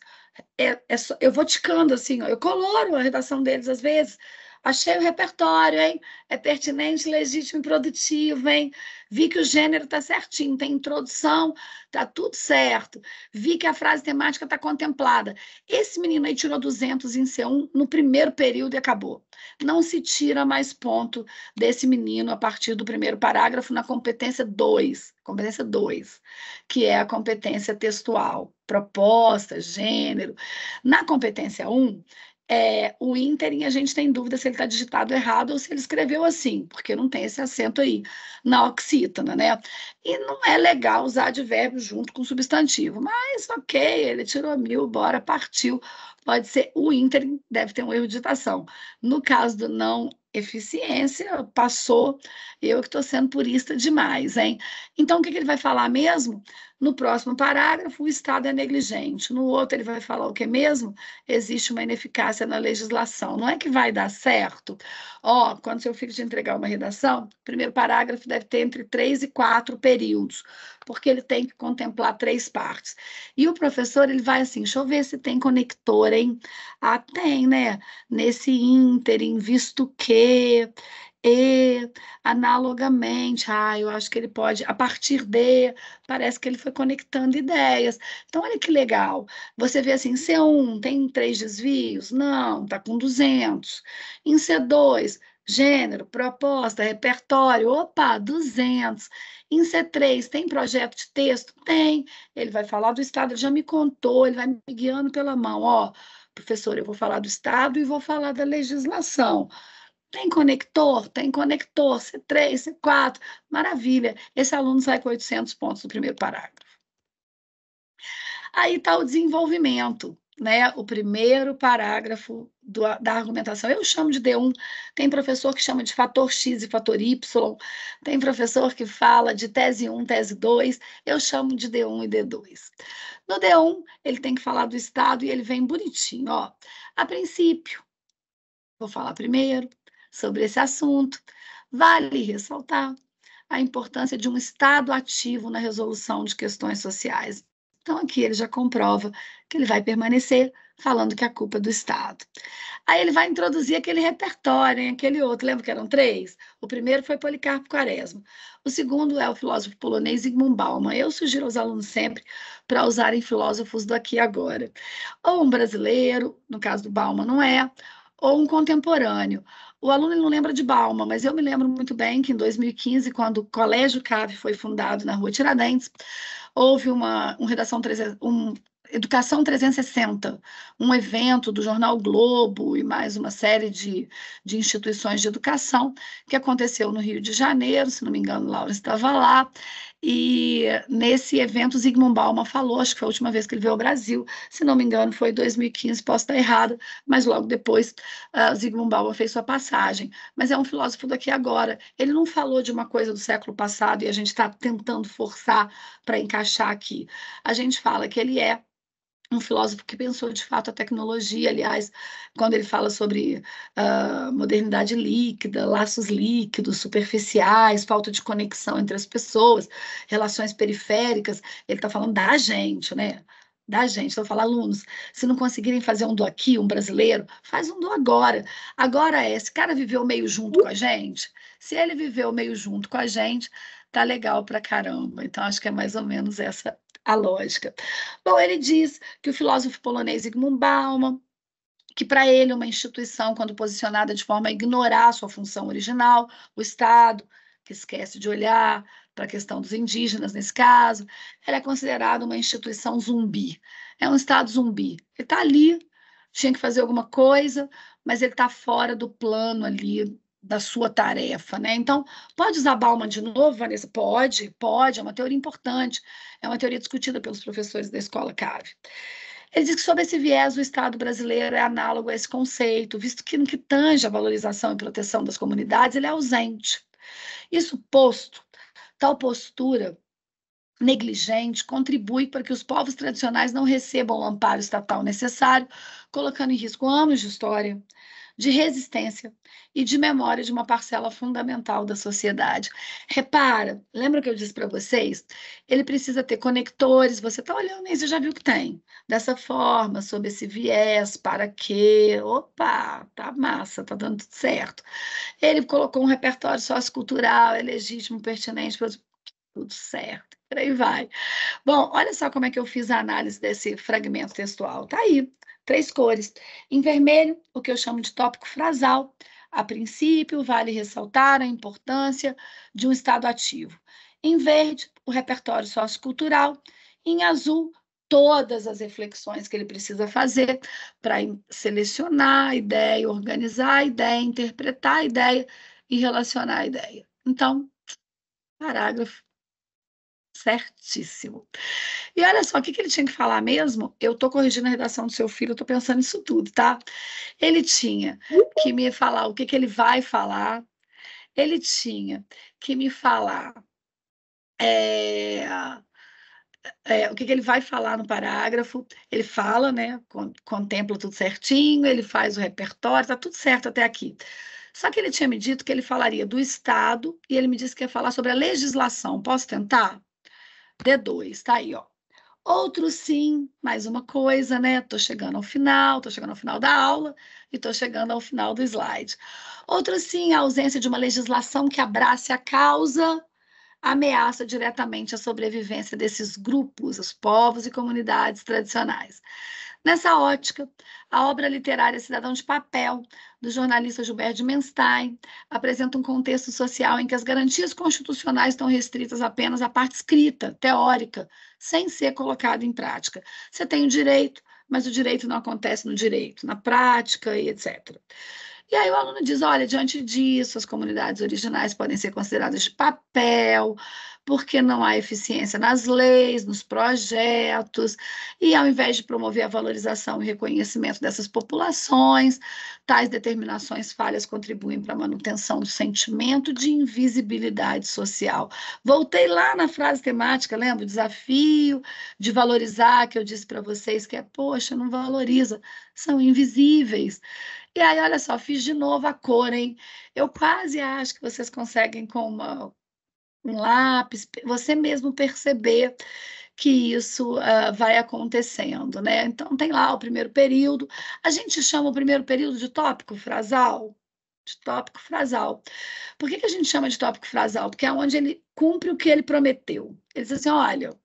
Eu vou ticando assim, ó, eu coloro a redação deles às vezes. Achei o repertório, hein? É pertinente, legítimo e produtivo, hein? Vi que o gênero está certinho, tem introdução, tá tudo certo. Vi que a frase temática está contemplada. Esse menino aí tirou 200 em C1 no primeiro período e acabou. Não se tira mais ponto desse menino a partir do primeiro parágrafo na competência 2, que é a competência textual, proposta, gênero. Na competência 1, o ínterim, a gente tem dúvida se ele está digitado errado ou se ele escreveu assim, porque não tem esse acento aí na oxítona, né? E não é legal usar advérbio junto com substantivo, mas ok, ele tirou 1000, bora, partiu. Pode ser o ínterim, deve ter um erro de digitação. No caso do não eficiência, passou, eu que estou sendo purista demais, hein? Então, o que ele vai falar mesmo? No próximo parágrafo, o Estado é negligente. No outro, ele vai falar o que mesmo? Existe uma ineficácia na legislação. Não é que vai dar certo? Quando seu filho te entregar uma redação, o primeiro parágrafo deve ter entre 3 e 4 períodos, porque ele tem que contemplar 3 partes. E o professor, ele vai assim, deixa eu ver se tem conector, hein? Tem, né? Nesse ínterim, visto que E, analogamente, eu acho que ele pode, a partir de, parece que ele foi conectando ideias. Então, olha que legal. Você vê assim, C1 tem 3 desvios? Não, está com 200. Em C2, gênero, proposta, repertório, opa, 200. Em C3, tem projeto de texto? Tem. Ele vai falar do Estado, ele já me contou, ele vai me guiando pela mão. Ó, professor, eu vou falar do Estado e vou falar da legislação. Tem conector? Tem conector, C3, C4, maravilha. Esse aluno sai com 800 pontos do primeiro parágrafo. Aí está o desenvolvimento, né? O primeiro parágrafo da argumentação. Eu chamo de D1, tem professor que chama de fator X e fator Y, tem professor que fala de tese 1, tese 2, eu chamo de D1 e D2. No D1, ele tem que falar do Estado e ele vem bonitinho, ó. A princípio, vou falar primeiro sobre esse assunto. Vale ressaltar a importância de um Estado ativo na resolução de questões sociais. Então, aqui ele já comprova que ele vai permanecer falando que a culpa é do Estado. Aí ele vai introduzir aquele repertório, hein? Aquele outro, lembra que eram 3? O primeiro foi Policarpo Quaresma. O segundo é o filósofo polonês Zygmunt Bauman. Eu sugiro aos alunos sempre para usarem filósofos do aqui e agora. Ou um brasileiro, no caso do Bauman não é, ou um contemporâneo. O aluno não lembra de Bauman, mas eu me lembro muito bem que em 2015, quando o Colégio CAV foi fundado na Rua Tiradentes, houve uma redação Educação 360, um evento do Jornal Globo e mais uma série de instituições de educação que aconteceu no Rio de Janeiro, se não me engano, Laura estava lá, e nesse evento Zygmunt Bauman falou, acho que foi a última vez que ele veio ao Brasil, se não me engano foi em 2015, posso estar errada, mas logo depois Zygmunt Bauman fez sua passagem, mas é um filósofo daqui agora, ele não falou de uma coisa do século passado e a gente está tentando forçar para encaixar aqui, a gente fala que ele é um filósofo que pensou de fato a tecnologia, aliás, quando ele fala sobre modernidade líquida, laços líquidos, superficiais, falta de conexão entre as pessoas, relações periféricas, ele está falando da gente, né? Da gente. Então, eu falo, alunos, se não conseguirem fazer um do aqui, um brasileiro, faz um do agora. Agora esse cara viveu meio junto com a gente? Se ele viveu meio junto com a gente, tá legal pra caramba. Então, acho que é mais ou menos essa a lógica. Bom, ele diz que o filósofo polonês Zygmunt Bauman, que para ele uma instituição, quando posicionada de forma a ignorar sua função original, o Estado, que esquece de olhar para a questão dos indígenas, nesse caso, ela é considerada uma instituição zumbi. É um Estado zumbi. Ele está ali, tinha que fazer alguma coisa, mas ele está fora do plano ali da sua tarefa, né? Então, pode usar Bauman de novo, Vanessa? Pode, é uma teoria importante, é uma teoria discutida pelos professores da escola CAV. Ele diz que, sob esse viés, o Estado brasileiro é análogo a esse conceito, visto que, no que tange a valorização e proteção das comunidades, ele é ausente. Isso posto, tal postura negligente contribui para que os povos tradicionais não recebam o amparo estatal necessário, colocando em risco anos de história, de resistência e de memória de uma parcela fundamental da sociedade. Repara, lembra que eu disse para vocês? Ele precisa ter conectores, você está olhando aí, você já viu que tem. Dessa forma, sob esse viés, para quê? Opa, tá massa, tá dando tudo certo. Ele colocou um repertório sociocultural, é legítimo, pertinente, tudo certo. Por aí vai. Bom, olha só como é que eu fiz a análise desse fragmento textual. Tá aí, 3 cores. Em vermelho, o que eu chamo de tópico frasal. A princípio, vale ressaltar a importância de um estado ativo. Em verde, o repertório sociocultural. Em azul, todas as reflexões que ele precisa fazer para selecionar a ideia, organizar a ideia, interpretar a ideia e relacionar a ideia. Então, parágrafo certíssimo. E olha só, o que ele tinha que falar mesmo? Eu estou corrigindo a redação do seu filho, eu estou pensando nisso tudo, tá? Ele tinha que me falar o que ele vai falar, ele tinha que me falar é, o que ele vai falar no parágrafo, ele fala, né? Contempla tudo certinho, ele faz o repertório, tá tudo certo até aqui. Só que ele tinha me dito que ele falaria do Estado e ele me disse que ia falar sobre a legislação. Posso tentar? D2, tá aí, ó. Outro sim, mais uma coisa, né? Estou chegando ao final, estou chegando ao final da aula e estou chegando ao final do slide. Outro sim, a ausência de uma legislação que abrace a causa ameaça diretamente a sobrevivência desses grupos, os povos e comunidades tradicionais. Nessa ótica, a obra literária Cidadão de Papel, do jornalista Gilberto de Menstein, apresenta um contexto social em que as garantias constitucionais estão restritas apenas à parte escrita, teórica, sem ser colocada em prática. Você tem o direito, mas o direito não acontece no direito, na prática e etc. E aí o aluno diz, olha, diante disso, as comunidades originais podem ser consideradas de papel, porque não há eficiência nas leis, nos projetos, e ao invés de promover a valorização e reconhecimento dessas populações, tais determinações falhas contribuem para a manutenção do sentimento de invisibilidade social. Voltei lá na frase temática, lembra? O desafio de valorizar, que eu disse para vocês, que é, poxa, não valoriza, são invisíveis. E aí, olha só, fiz de novo a cor, hein? Eu quase acho que vocês conseguem, com um lápis, você mesmo perceber que isso vai acontecendo, né? Então, tem lá o primeiro período. A gente chama o primeiro período de tópico frasal. De tópico frasal. Por que a gente chama de tópico frasal? Porque é onde ele cumpre o que ele prometeu. Ele diz assim: olha,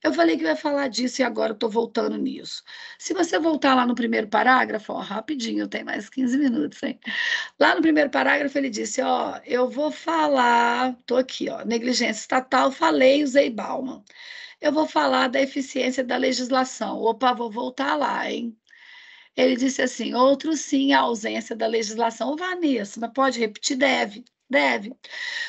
eu falei que eu ia falar disso e agora eu estou voltando nisso. Se você voltar lá no primeiro parágrafo, ó, rapidinho, tem mais 15 minutos, hein? Lá no primeiro parágrafo ele disse, ó, eu vou falar, estou aqui, ó, negligência estatal, falei, usei Bauman. Eu vou falar da eficiência da legislação. Opa, vou voltar lá, hein? Ele disse assim, outro sim, a ausência da legislação. Ô, Vanessa, mas pode repetir? Deve, deve.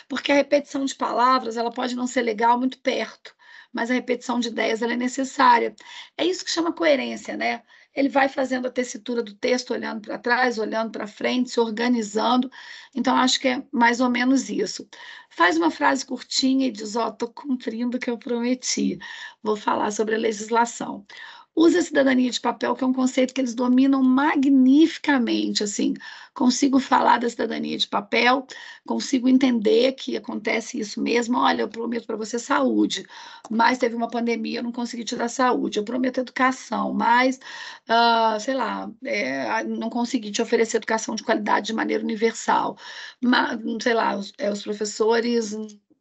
Porque a repetição de palavras, ela pode não ser legal muito perto, mas a repetição de ideias ela é necessária. É isso que chama coerência, né? Ele vai fazendo a tessitura do texto, olhando para trás, olhando para frente, se organizando. Então, acho que é mais ou menos isso. Faz uma frase curtinha e diz: ó, estou cumprindo o que eu prometi. Vou falar sobre a legislação. Usa a cidadania de papel, que é um conceito que eles dominam magnificamente, assim. Consigo falar da cidadania de papel, consigo entender que acontece isso mesmo. Olha, eu prometo para você saúde, mas teve uma pandemia, eu não consegui te dar saúde. Eu prometo educação, mas, sei lá, não consegui te oferecer educação de qualidade de maneira universal. Mas, sei lá, os professores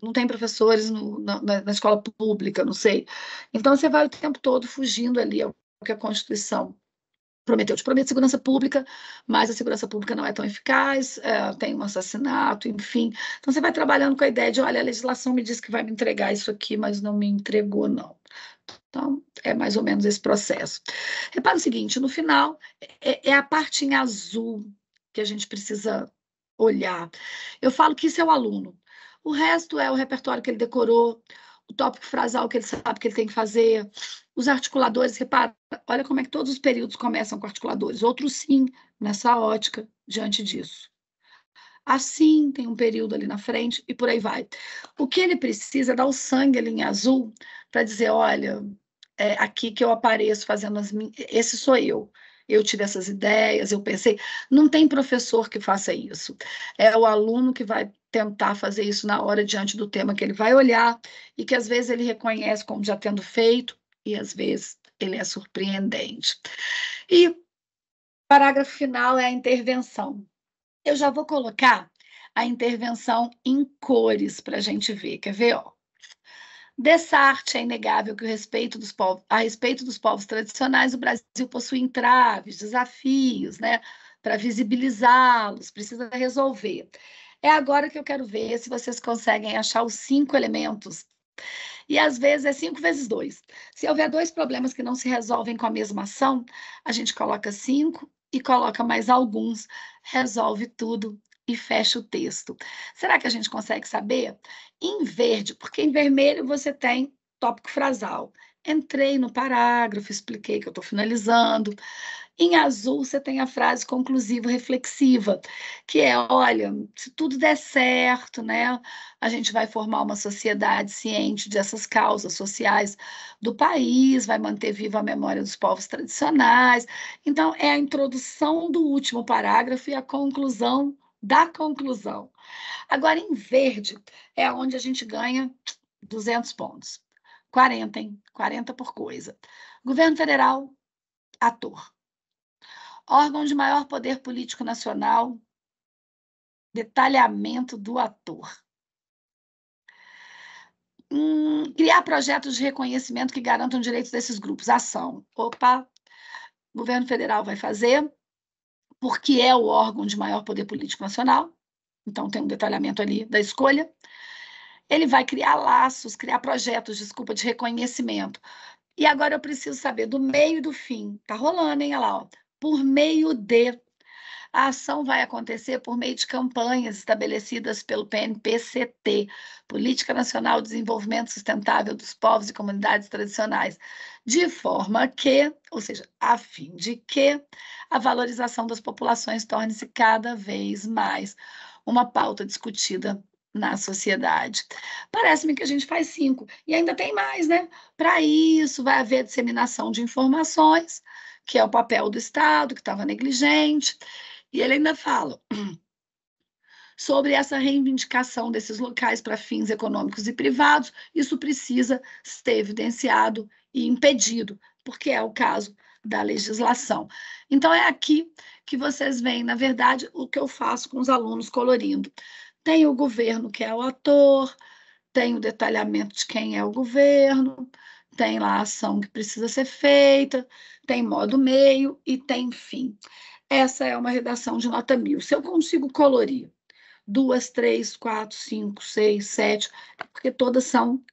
não tem professores na escola pública, não sei. Então, você vai o tempo todo fugindo ali ao que a Constituição prometeu. Te promete segurança pública, mas a segurança pública não é tão eficaz, tem um assassinato, enfim. Então, você vai trabalhando com a ideia de, olha, a legislação me disse que vai me entregar isso aqui, mas não me entregou, não. Então, é mais ou menos esse processo. Repara o seguinte, no final, é a parte em azul que a gente precisa olhar. Eu falo que isso é o aluno. O resto é o repertório que ele decorou, o tópico frasal que ele sabe que ele tem que fazer, os articuladores, repara, olha como é que todos os períodos começam com articuladores, outros sim, nessa ótica, diante disso. Assim, tem um período ali na frente e por aí vai. O que ele precisa é dar o sangue ali em azul para dizer, olha, é aqui que eu apareço fazendo as minhas... Esse sou eu. Eu tive essas ideias, eu pensei. Não tem professor que faça isso. É o aluno que vai tentar fazer isso na hora diante do tema que ele vai olhar e que às vezes ele reconhece como já tendo feito e às vezes ele é surpreendente. E o parágrafo final é a intervenção. Eu já vou colocar a intervenção em cores para a gente ver. Quer ver? Ó? Dessa arte é inegável que a respeito dos povos tradicionais, o Brasil possui entraves, desafios, né, para visibilizá-los, precisa resolver. É agora que eu quero ver se vocês conseguem achar os 5 elementos. E às vezes é 5 vezes 2. Se houver 2 problemas que não se resolvem com a mesma ação, a gente coloca 5 e coloca mais alguns, resolve tudo e fecha o texto. Será que a gente consegue saber? Em verde, porque em vermelho você tem tópico frasal. Entrei no parágrafo, expliquei que eu estou finalizando. Em azul, você tem a frase conclusiva reflexiva, que é, olha, se tudo der certo, né, a gente vai formar uma sociedade ciente dessas causas sociais do país, vai manter viva a memória dos povos tradicionais. Então, é a introdução do último parágrafo e a conclusão da conclusão. Agora, em verde, é onde a gente ganha 200 pontos. 40, hein? 40 por coisa. Governo federal, ator. Órgão de maior poder político nacional, detalhamento do ator. Criar projetos de reconhecimento que garantam direitos desses grupos. Ação. Opa, o governo federal vai fazer, porque é o órgão de maior poder político nacional, então tem um detalhamento ali da escolha. Ele vai criar laços, criar projetos, desculpa, de reconhecimento. E agora eu preciso saber do meio e do fim. Tá rolando, hein? Olha lá, ó. Por meio de... A ação vai acontecer por meio de campanhas estabelecidas pelo PNPCT, Política Nacional de Desenvolvimento Sustentável dos Povos e Comunidades Tradicionais, de forma que, ou seja, a fim de que a valorização das populações torne-se cada vez mais uma pauta discutida na sociedade. Parece-me que a gente faz 5, e ainda tem mais, né? Para isso, vai haver disseminação de informações, que é o papel do Estado, que estava negligente, e ele ainda fala sobre essa reivindicação desses locais para fins econômicos e privados, isso precisa ser evidenciado e impedido, porque é o caso da legislação. Então, é aqui que vocês veem, na verdade, o que eu faço com os alunos colorindo. Tem o governo, que é o ator, tem o detalhamento de quem é o governo, tem lá a ação que precisa ser feita, tem modo meio e tem fim. Essa é uma redação de nota 1000. Se eu consigo colorir 2, 3, 4, 5, 6, 7, porque todas são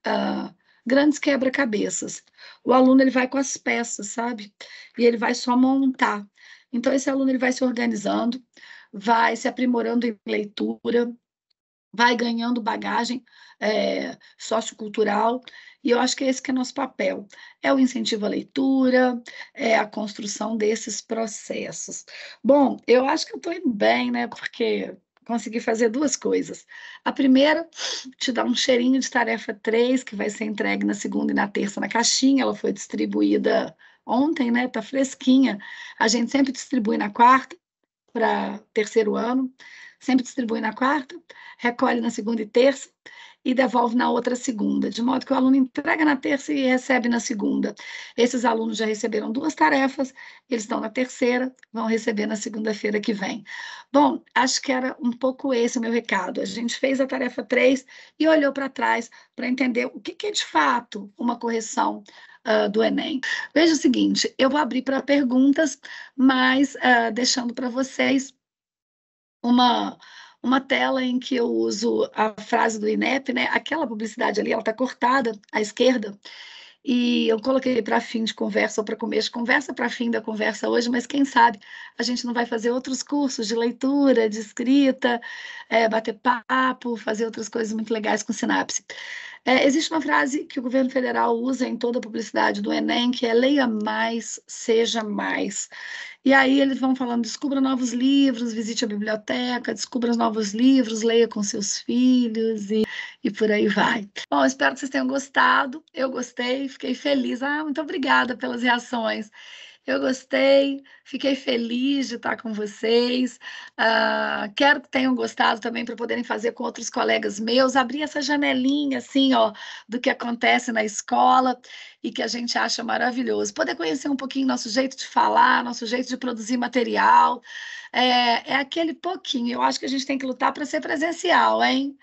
grandes quebra-cabeças. O aluno ele vai com as peças, sabe? E ele vai só montar. Então, esse aluno ele vai se organizando, vai se aprimorando em leitura, vai ganhando bagagem sociocultural, e eu acho que é esse que é nosso papel, é o incentivo à leitura, é a construção desses processos. Bom, eu acho que eu estou indo bem, né, porque consegui fazer 2 coisas. A primeira, te dar um cheirinho de tarefa 3, que vai ser entregue na segunda e na terça na caixinha, ela foi distribuída ontem, né, tá fresquinha, a gente sempre distribui na quarta, para terceiro ano, sempre distribui na quarta, recolhe na segunda e terça e devolve na outra segunda, de modo que o aluno entrega na terça e recebe na segunda. Esses alunos já receberam 2 tarefas, eles estão na terceira, vão receber na segunda-feira que vem. Bom, acho que era um pouco esse o meu recado. A gente fez a tarefa 3 e olhou para trás para entender o que é de fato uma correção do Enem. Veja o seguinte, eu vou abrir para perguntas, mas deixando para vocês uma tela em que eu uso a frase do INEP, né? Aquela publicidade ali, ela está cortada à esquerda, e eu coloquei para fim de conversa ou para começo de conversa, para fim da conversa hoje, mas quem sabe a gente não vai fazer outros cursos de leitura, de escrita, bater papo, fazer outras coisas muito legais com Sinapse. Existe uma frase que o governo federal usa em toda a publicidade do Enem, que é leia mais, seja mais. E aí eles vão falando, descubra novos livros, visite a biblioteca, descubra novos livros, leia com seus filhos e por aí vai. Bom, espero que vocês tenham gostado. Eu gostei, fiquei feliz. Muito obrigada pelas reações. Eu gostei, fiquei feliz de estar com vocês. Quero que tenham gostado também para poderem fazer com outros colegas meus, abrir essa janelinha assim, ó, do que acontece na escola e que a gente acha maravilhoso. Poder conhecer um pouquinho nosso jeito de falar, nosso jeito de produzir material. É aquele pouquinho. Eu acho que a gente tem que lutar para ser presencial, hein?